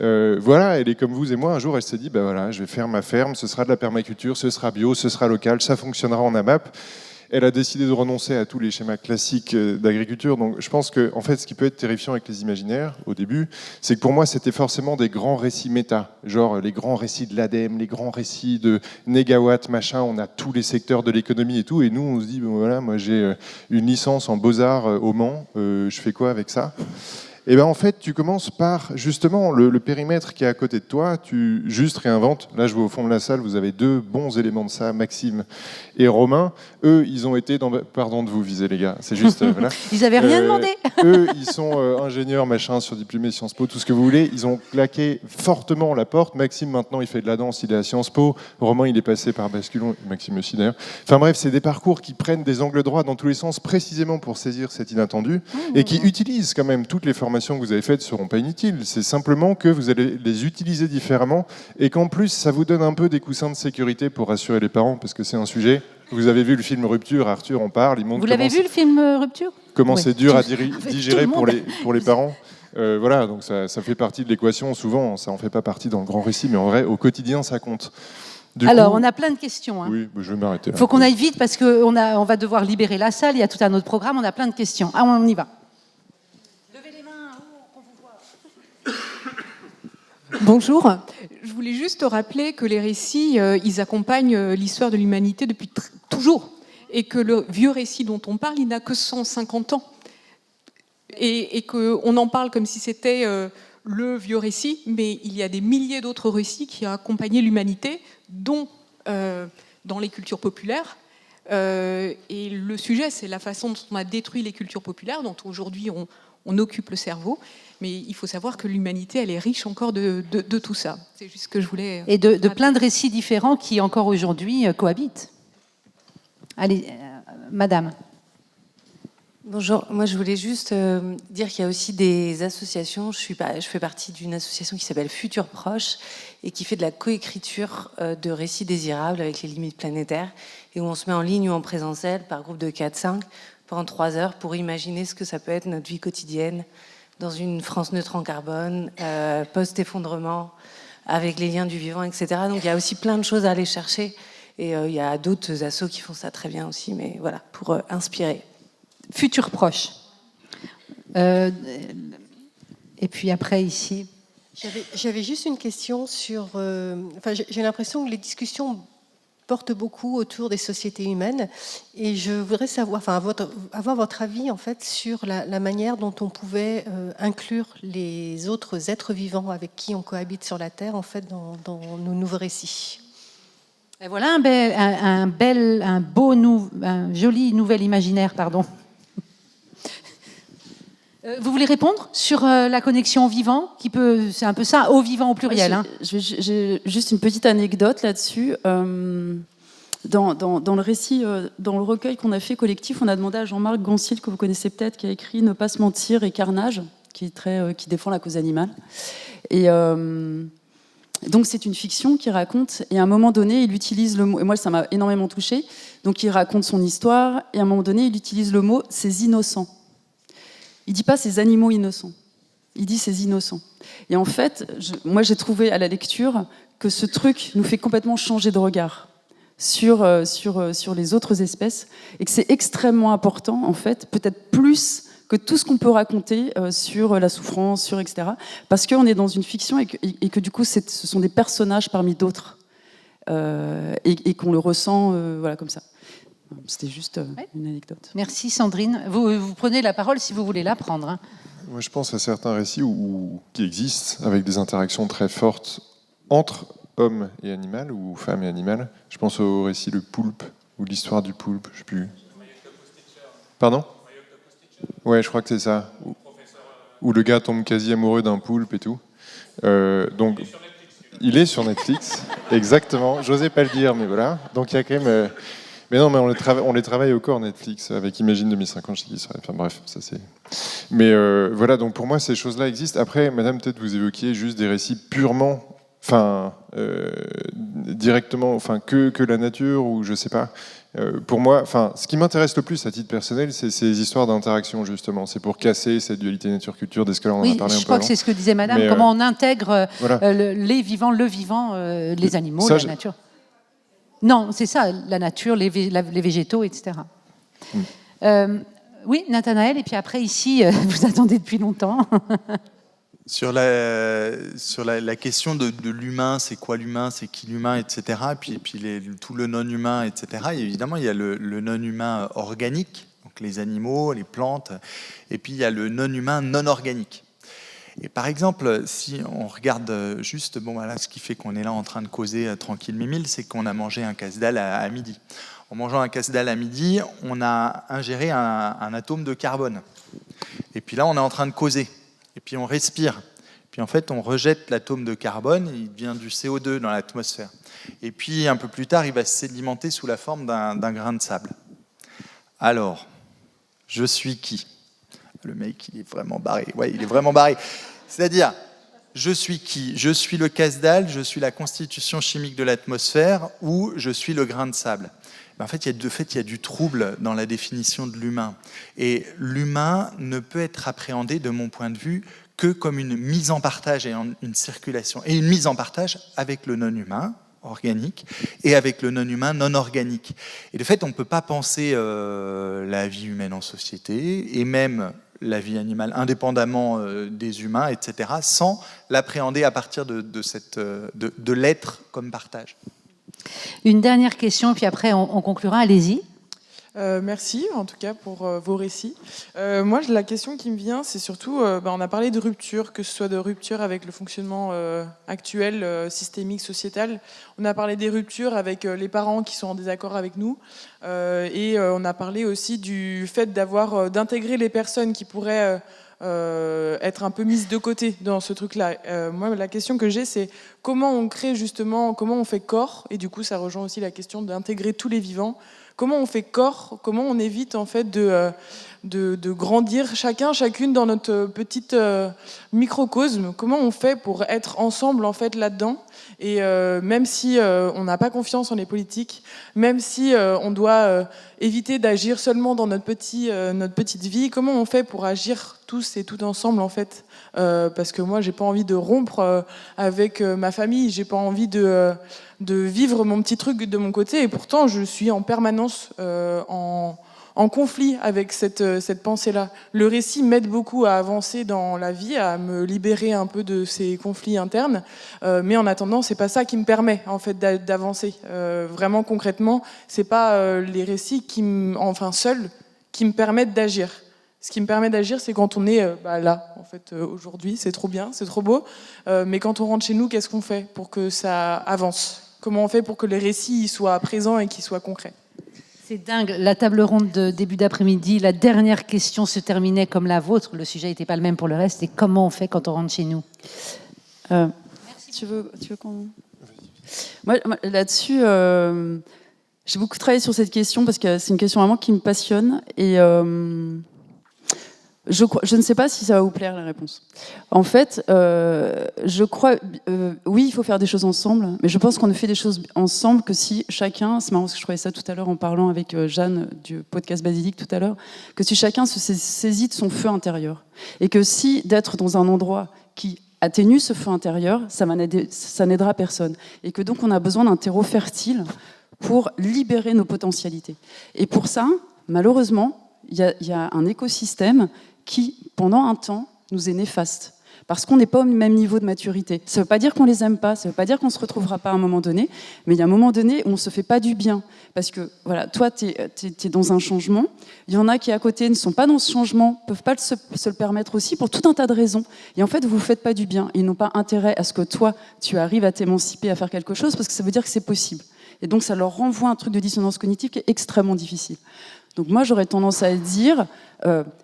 Voilà, elle est comme vous et moi. Un jour, elle s'est dit, voilà, je vais faire ma ferme, ce sera de la permaculture, ce sera bio, ce sera local, ça fonctionnera en AMAP. Elle a décidé de renoncer à tous les schémas classiques d'agriculture. Donc je pense que en fait, ce qui peut être terrifiant avec les imaginaires, au début, c'est que pour moi, c'était forcément des grands récits méta. Genre les grands récits de l'ADEME, les grands récits de négawatts, machin. On a tous les secteurs de l'économie et tout. Et nous, on se dit, voilà, moi j'ai une licence en Beaux-Arts au Mans. Je fais quoi avec ça ? Et en fait, tu commences par justement le périmètre qui est à côté de toi, tu juste réinventes. Là, je vois au fond de la salle, vous avez deux bons éléments de ça, Maxime et Romain. Eux, ils ont été dans... Pardon de vous viser, les gars, c'est juste... voilà. Ils n'avaient rien demandé. Eux, ils sont ingénieurs, machin, surdiplômés Sciences Po, tout ce que vous voulez. Ils ont claqué fortement la porte. Maxime, maintenant, il fait de la danse, il est à Sciences Po. Romain, il est passé par Basculon. Maxime aussi, d'ailleurs. Enfin bref, c'est des parcours qui prennent des angles droits dans tous les sens, précisément pour saisir cet inattendu, et qui utilisent quand même toutes les formations que vous avez faites ne seront pas inutiles. C'est simplement que vous allez les utiliser différemment et qu'en plus, ça vous donne un peu des coussins de sécurité pour rassurer les parents, parce que c'est un sujet. Vous avez vu le film Rupture, Arthur en parle. Il montre vous l'avez vu le film Rupture ? Comment c'est dur à digérer pour les parents. Voilà, donc ça fait partie de l'équation. Souvent, ça n'en fait pas partie dans le grand récit, mais en vrai, au quotidien, ça compte. On a plein de questions. Hein. Oui, je vais m'arrêter là. Il faut qu'on aille vite parce qu'on va devoir libérer la salle. Il y a tout un autre programme. On a plein de questions. On y va. Bonjour. Je voulais juste rappeler que les récits, ils accompagnent l'histoire de l'humanité depuis toujours. Et que le vieux récit dont on parle, il n'a que 150 ans. Et qu'on en parle comme si c'était le vieux récit, mais il y a des milliers d'autres récits qui ont accompagné l'humanité, dont dans les cultures populaires. Et le sujet, c'est la façon dont on a détruit les cultures populaires, dont aujourd'hui on occupe le cerveau. Mais il faut savoir que l'humanité, elle est riche encore de tout ça. C'est juste ce que je voulais... Et de plein de récits différents qui, encore aujourd'hui, cohabitent. Allez, madame. Bonjour, moi je voulais juste dire qu'il y a aussi des associations. Je fais partie d'une association qui s'appelle Futur Proche et qui fait de la coécriture de récits désirables avec les limites planétaires, et où on se met en ligne ou en présentiel par groupe de 4-5 pendant 3 heures pour imaginer ce que ça peut être notre vie quotidienne dans une France neutre en carbone, post-effondrement, avec les liens du vivant, etc. Donc il y a aussi plein de choses à aller chercher, et il y a d'autres assos qui font ça très bien aussi, mais voilà, pour inspirer. Futur proche. Et puis après, ici. J'avais juste une question sur... j'ai l'impression que les discussions portent beaucoup autour des sociétés humaines, et je voudrais savoir, avoir votre avis en fait sur la manière dont on pouvait inclure les autres êtres vivants avec qui on cohabite sur la Terre en fait dans nos nouveaux récits. Et voilà un joli nouvel imaginaire, pardon. Vous voulez répondre sur la connexion au vivant, c'est un peu ça, au vivant au pluriel. J'ai juste une petite anecdote là-dessus. Dans le récit, dans le recueil qu'on a fait collectif, on a demandé à Jean-Marc Goncil, que vous connaissez peut-être, qui a écrit Ne pas se mentir et Carnage, qui défend la cause animale. Et donc c'est une fiction qui raconte, et à un moment donné, il utilise le mot, et moi ça m'a énormément touchée, donc il raconte son histoire, et à un moment donné, il utilise le mot « ces innocents ». Il ne dit pas ces animaux innocents, il dit ces innocents. Et en fait, moi j'ai trouvé à la lecture que ce truc nous fait complètement changer de regard sur les autres espèces, et que c'est extrêmement important, en fait, peut-être plus que tout ce qu'on peut raconter sur la souffrance, etc. Parce qu'on est dans une fiction et que du coup, ce sont des personnages parmi d'autres, et qu'on le ressent voilà, comme ça. C'était juste une anecdote. Merci Sandrine. Vous prenez la parole si vous voulez la prendre. Moi, je pense à certains récits qui existent avec des interactions très fortes entre homme et animal ou femme et animal. Je pense au récit Le Poulpe ou l'histoire du poulpe, je sais plus. Pardon ? Ouais, je crois que c'est ça. Où le gars tombe quasi amoureux d'un poulpe et tout. Donc, il est sur Netflix, exactement. J'osais pas le dire, mais voilà. Donc il y a quand même. Mais non, mais on les travaille au corps Netflix avec Imagine 2050, je sais qui serait. Enfin bref, ça c'est. Mais voilà, donc pour moi ces choses-là existent. Après, Madame, peut-être vous évoquiez juste des récits purement, directement, que la nature ou je sais pas. Pour moi, ce qui m'intéresse le plus à titre personnel, c'est ces histoires d'interaction justement. C'est pour casser cette dualité nature-culture. Dès ce que-là, on en a parlé un peu avant. Je crois que c'est ce que disait Madame. Mais, comment on intègre les vivants, le vivant, les animaux, la nature. Non, c'est ça, la nature, les végétaux, etc. Oui, Nathanaël, et puis après, ici, vous attendez depuis longtemps. Sur la question de l'humain, c'est quoi l'humain, c'est qui l'humain, etc. Et puis tout le non-humain, etc. Et évidemment, il y a le non-humain organique, donc les animaux, les plantes, et puis il y a le non-humain non-organique. Et par exemple, si on regarde juste, ce qui fait qu'on est là en train de causer tranquille mimile, c'est qu'on a mangé un casse-dalle à midi. En mangeant un casse-dalle à midi, on a ingéré un atome de carbone. Et puis là, on est en train de causer. Et puis on respire. Puis en fait, on rejette l'atome de carbone, il devient du CO2 dans l'atmosphère. Et puis un peu plus tard, il va se sédimenter sous la forme d'un grain de sable. Alors, je suis qui ? Le mec, il est vraiment barré. Ouais, il est vraiment barré. C'est-à-dire, je suis qui ? Je suis le casse-dalle, je suis la constitution chimique de l'atmosphère, ou je suis le grain de sable. En fait, il y a du trouble dans la définition de l'humain. Et l'humain ne peut être appréhendé, de mon point de vue, que comme une mise en partage et une circulation. Et une mise en partage avec le non-humain, organique, et avec le non-humain non organique. Et de fait, on ne peut pas penser la vie humaine en société, et même la vie animale, indépendamment des humains, etc., sans l'appréhender à partir de l'être comme partage. Une dernière question, puis après on conclura. Allez-y. Merci en tout cas pour vos récits. Moi, la question qui me vient, c'est surtout, on a parlé de rupture, que ce soit de rupture avec le fonctionnement actuel, systémique, sociétal. On a parlé des ruptures avec les parents qui sont en désaccord avec nous. Et on a parlé aussi du fait d'intégrer les personnes qui pourraient être un peu mise de côté dans ce truc-là. Moi, la question que j'ai, c'est comment on crée justement, comment on fait corps, et du coup, ça rejoint aussi la question d'intégrer tous les vivants. Comment on fait corps, comment on évite en fait de grandir chacune dans notre petite microcosme. Comment on fait pour être ensemble en fait là-dedans. Et même si on n'a pas confiance en les politiques, même si on doit éviter d'agir seulement dans notre petite vie, comment on fait pour agir tous et toutes ensemble en fait, parce que moi j'ai pas envie de rompre avec ma famille, j'ai pas envie de vivre mon petit truc de mon côté, et pourtant je suis en permanence en conflit avec cette pensée-là. Le récit m'aide beaucoup à avancer dans la vie, à me libérer un peu de ces conflits internes, mais en attendant, c'est pas ça qui me permet en fait d'avancer. Vraiment concrètement, c'est pas les récits seuls qui me permettent d'agir. Ce qui me permet d'agir, c'est quand on est là, en fait, aujourd'hui, c'est trop bien, c'est trop beau, mais quand on rentre chez nous, qu'est-ce qu'on fait pour que ça avance ? Comment on fait pour que les récits soient présents et qu'ils soient concrets ? C'est dingue, la table ronde de début d'après-midi, la dernière question se terminait comme la vôtre, le sujet n'était pas le même pour le reste, et comment on fait quand on rentre chez nous ? Merci. Tu veux qu'on... Moi, là-dessus, j'ai beaucoup travaillé sur cette question parce que c'est une question vraiment qui me passionne, et je ne sais pas si ça va vous plaire, la réponse. En fait, je crois... oui, il faut faire des choses ensemble, mais je pense qu'on ne fait des choses ensemble que si chacun... C'est marrant parce que je trouvais ça tout à l'heure en parlant avec Jeanne du podcast Basilique tout à l'heure, que si chacun se saisit de son feu intérieur. Et que si d'être dans un endroit qui atténue ce feu intérieur, ça n'aidera personne. Et que donc on a besoin d'un terreau fertile pour libérer nos potentialités. Et pour ça, malheureusement, il y a un écosystème qui, pendant un temps, nous est néfaste. Parce qu'on n'est pas au même niveau de maturité. Ça ne veut pas dire qu'on les aime pas, ça ne veut pas dire qu'on ne se retrouvera pas à un moment donné, mais il y a un moment donné où on ne se fait pas du bien. Parce que, voilà, toi, tu es dans un changement, il y en a qui, à côté, ne sont pas dans ce changement, ne peuvent pas se le permettre aussi, pour tout un tas de raisons. Et en fait, vous ne vous faites pas du bien. Ils n'ont pas intérêt à ce que toi, tu arrives à t'émanciper, à faire quelque chose, parce que ça veut dire que c'est possible. Et donc, ça leur renvoie un truc de dissonance cognitive qui est extrêmement difficile. Donc moi, j'aurais tendance à dire,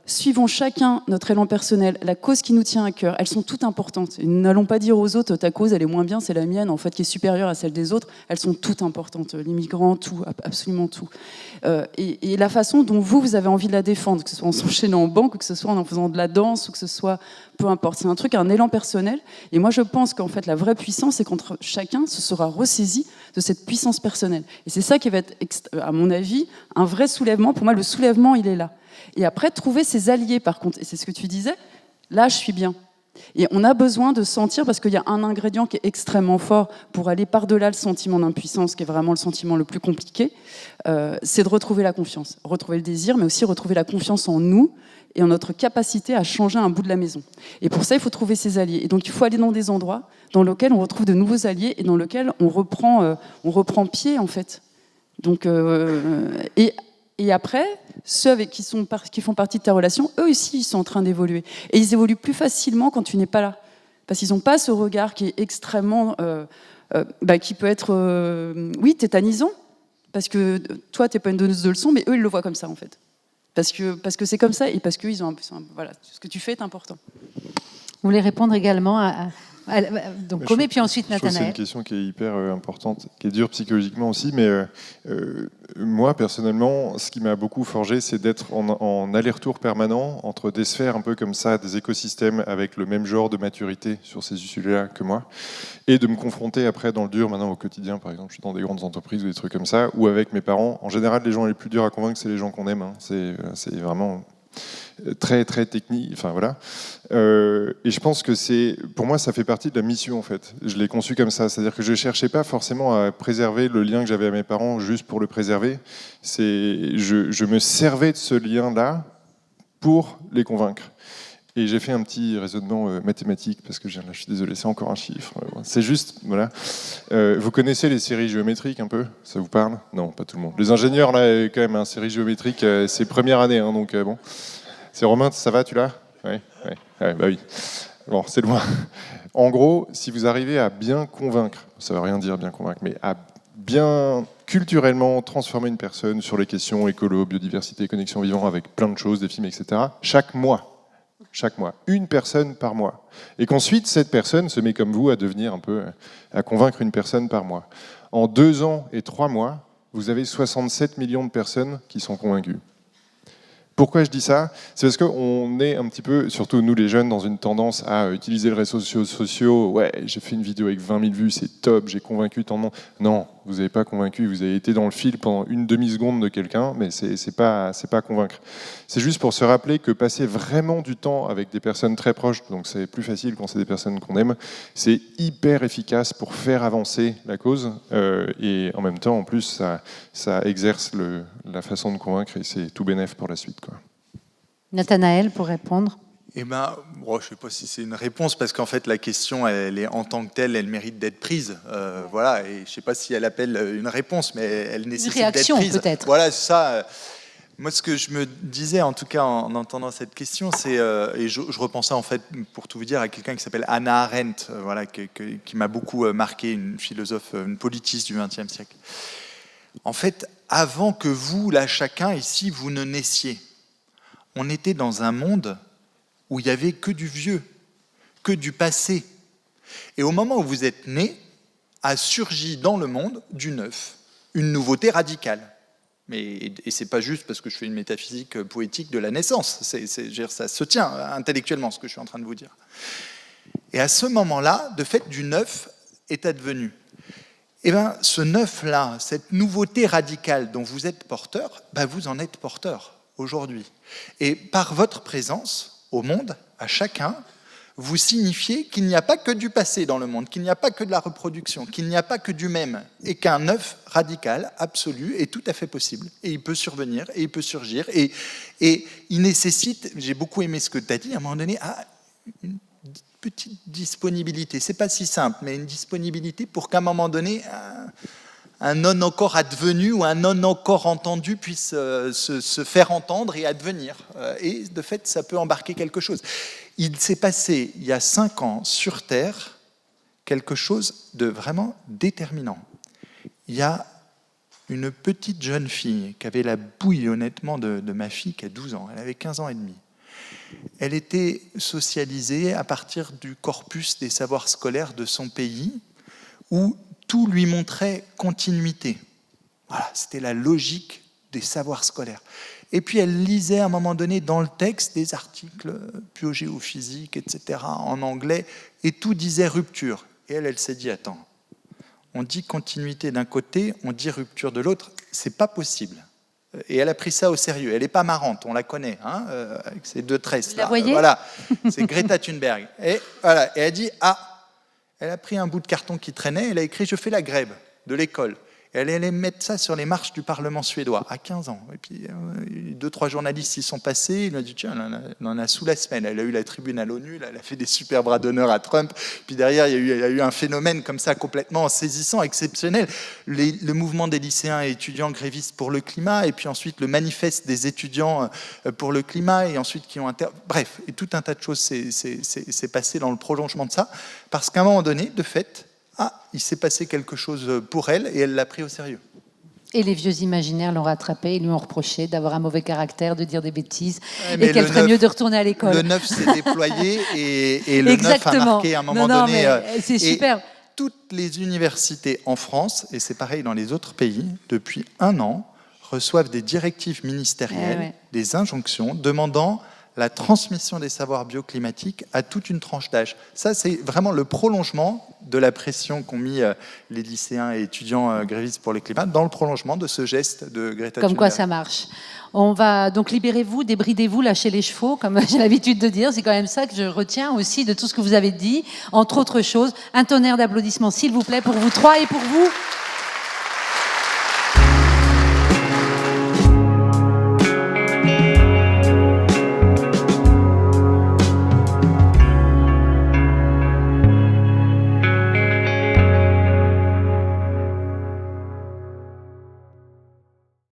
suivons chacun notre élan personnel, la cause qui nous tient à cœur, elles sont toutes importantes. Et n'allons pas dire aux autres, ta cause, elle est moins bien, c'est la mienne, en fait, qui est supérieure à celle des autres. Elles sont toutes importantes, les migrants, tout, absolument tout. Et la façon dont vous avez envie de la défendre, que ce soit en s'enchaînant en banque, ou que ce soit en faisant de la danse, ou que ce soit, peu importe, c'est un truc, un élan personnel. Et moi, je pense qu'en fait, la vraie puissance, c'est quand chacun se sera ressaisi de cette puissance personnelle. Et c'est ça qui va être, à mon avis, un vrai soulèvement. Pour moi, le soulèvement, il est là. Et après, trouver ses alliés, par contre, et c'est ce que tu disais, là, je suis bien. Et on a besoin de sentir, parce qu'il y a un ingrédient qui est extrêmement fort pour aller par-delà le sentiment d'impuissance, qui est vraiment le sentiment le plus compliqué, c'est de retrouver la confiance. Retrouver le désir, mais aussi retrouver la confiance en nous et en notre capacité à changer un bout de la maison. Et pour ça, il faut trouver ses alliés. Et donc, il faut aller dans des endroits dans lesquels on retrouve de nouveaux alliés et dans lesquels on reprend pied, en fait. Donc, et après, ceux qui font partie de ta relation, eux aussi, ils sont en train d'évoluer. Et ils évoluent plus facilement quand tu n'es pas là. Parce qu'ils n'ont pas ce regard qui est extrêmement... qui peut être, tétanisant. Parce que toi, tu n'es pas une donneuse de leçons, mais eux, ils le voient comme ça, en fait. Parce que c'est comme ça, et parce qu'ils ont un peu... Voilà, ce que tu fais est important. Vous voulez répondre également donc Comé, puis ensuite Nathanaël. C'est une question qui est hyper importante, qui est dure psychologiquement aussi, mais moi, personnellement, ce qui m'a beaucoup forgé, c'est d'être en aller-retour permanent entre des sphères un peu comme ça, des écosystèmes avec le même genre de maturité sur ces sujets-là que moi, et de me confronter après dans le dur, maintenant au quotidien, par exemple, je suis dans des grandes entreprises ou des trucs comme ça, ou avec mes parents. En général, les gens les plus durs à convaincre, c'est les gens qu'on aime. Hein. C'est vraiment... très très technique, enfin voilà. Et je pense que pour moi, ça fait partie de la mission en fait. Je l'ai conçu comme ça, c'est-à-dire que je cherchais pas forcément à préserver le lien que j'avais à mes parents juste pour le préserver. Je me servais de ce lien-là pour les convaincre. Et j'ai fait un petit raisonnement mathématique parce que je suis désolé, c'est encore un chiffre. C'est juste, voilà. Vous connaissez les séries géométriques un peu ? Ça vous parle ? Non, pas tout le monde. Les ingénieurs là, quand même, séries géométriques, c'est première année, hein, donc bon. C'est Romain, ça va, tu l'as ? Ouais, bah oui. Bon, c'est loin. En gros, si vous arrivez à bien convaincre, ça veut rien dire bien convaincre, mais à bien culturellement transformer une personne sur les questions écolo, biodiversité, connexion vivant, avec plein de choses, des films, etc. Chaque mois, chaque mois. Une personne par mois. Et qu'ensuite, cette personne se met comme vous à convaincre une personne par mois. En 2 ans et 3 mois, vous avez 67 millions de personnes qui sont convaincues. Pourquoi je dis ça? C'est parce qu'on est un petit peu, surtout nous les jeunes, dans une tendance à utiliser les réseaux sociaux. Ouais, j'ai fait une vidéo avec 20 000 vues, c'est top, j'ai convaincu tant de monde. Non, vous n'avez pas convaincu, vous avez été dans le fil pendant une demi-seconde de quelqu'un, mais c'est pas convaincre. C'est juste pour se rappeler que passer vraiment du temps avec des personnes très proches, donc c'est plus facile quand c'est des personnes qu'on aime, c'est hyper efficace pour faire avancer la cause, et en même temps, en plus, ça exerce la façon de convaincre et c'est tout bénef pour la suite, quoi. Nathanaël, pour répondre. Eh ben, je ne sais pas si c'est une réponse, parce qu'en fait, la question, elle est en tant que telle, elle mérite d'être prise. Voilà, et je ne sais pas si elle appelle une réponse, mais elle nécessite d'être prise. Une réaction, peut-être. Voilà, c'est ça. Moi, ce que je me disais, en tout cas, en entendant cette question, c'est, et je repensais, en fait, pour tout vous dire, à quelqu'un qui s'appelle Hannah Arendt, voilà, qui m'a beaucoup marqué, une philosophe, une politiste du XXe siècle. En fait, avant que vous, là, chacun ici, vous ne naissiez, on était dans un monde où il n'y avait que du vieux, que du passé. Et au moment où vous êtes né, a surgi dans le monde du neuf, une nouveauté radicale. Et ce n'est pas juste parce que je fais une métaphysique poétique de la naissance, ça se tient intellectuellement, ce que je suis en train de vous dire. Et à ce moment-là, de fait, du neuf est advenu. Eh bien, ce neuf-là, cette nouveauté radicale dont vous êtes porteur, vous en êtes porteur aujourd'hui. Et par votre présence au monde, à chacun, vous signifiez qu'il n'y a pas que du passé dans le monde, qu'il n'y a pas que de la reproduction, qu'il n'y a pas que du même, et qu'un neuf radical, absolu, est tout à fait possible. Et il peut survenir, et il peut surgir, et il nécessite, j'ai beaucoup aimé ce que tu as dit, à un moment donné, une petite disponibilité. C'est pas si simple, mais une disponibilité pour qu'à un moment donné, un non encore advenu ou un non encore entendu puisse se faire entendre et advenir. Et de fait, ça peut embarquer quelque chose. Il s'est passé, il y a 5 ans, sur Terre, quelque chose de vraiment déterminant. Il y a une petite jeune fille qui avait la bouille, honnêtement, de ma fille qui a 12 ans. Elle avait 15 ans et demi. Elle était socialisée à partir du corpus des savoirs scolaires de son pays, où tout lui montrait continuité. Voilà, c'était la logique des savoirs scolaires. Et puis elle lisait à un moment donné dans le texte des articles biogéophysiques, etc., en anglais, et tout disait rupture. Et elle s'est dit, attends, on dit continuité d'un côté, on dit rupture de l'autre, c'est pas possible. Et elle a pris ça au sérieux. Elle n'est pas marrante, on la connaît, avec ses 2 tresses. Là. Vous la voyez ? Voilà, c'est Greta Thunberg. Et voilà, et elle dit, elle a pris un bout de carton qui traînait, elle a écrit « Je fais la grève de l'école ». Et elle allait mettre ça sur les marches du Parlement suédois, à 15 ans. Et puis, 2-3 journalistes y sont passés, ils lui ont dit « Tiens, on en a sous la semaine ». Elle a eu la tribune à l'ONU, elle a fait des super bras d'honneur à Trump. Puis derrière, il y a eu un phénomène comme ça, complètement saisissant, exceptionnel. Le mouvement des lycéens et étudiants grévistes pour le climat, et puis ensuite le manifeste des étudiants pour le climat, et ensuite qui ont... Bref, et tout un tas de choses s'est passé dans le prolongement de ça, parce qu'à un moment donné, de fait, il s'est passé quelque chose pour elle et elle l'a pris au sérieux. Et les vieux imaginaires l'ont rattrapé, ils lui ont reproché d'avoir un mauvais caractère, de dire des bêtises, mais et qu'elle ferait mieux de retourner à l'école. Le neuf s'est déployé et le neuf a marqué à un moment donné. C'est super. Toutes les universités en France, et c'est pareil dans les autres pays, depuis 1 an, reçoivent des directives ministérielles, des injonctions demandant la transmission des savoirs bioclimatiques à toute une tranche d'âge. Ça, c'est vraiment le prolongement de la pression qu'ont mis les lycéens et étudiants grévistes pour le climat, dans le prolongement de ce geste de Greta Thunberg. Comme quoi ça marche. On va donc libérez-vous, débridez-vous, lâchez les chevaux, comme j'ai l'habitude de dire. C'est quand même ça que je retiens aussi de tout ce que vous avez dit. Entre autres choses, un tonnerre d'applaudissements, s'il vous plaît, pour vous 3 et pour vous.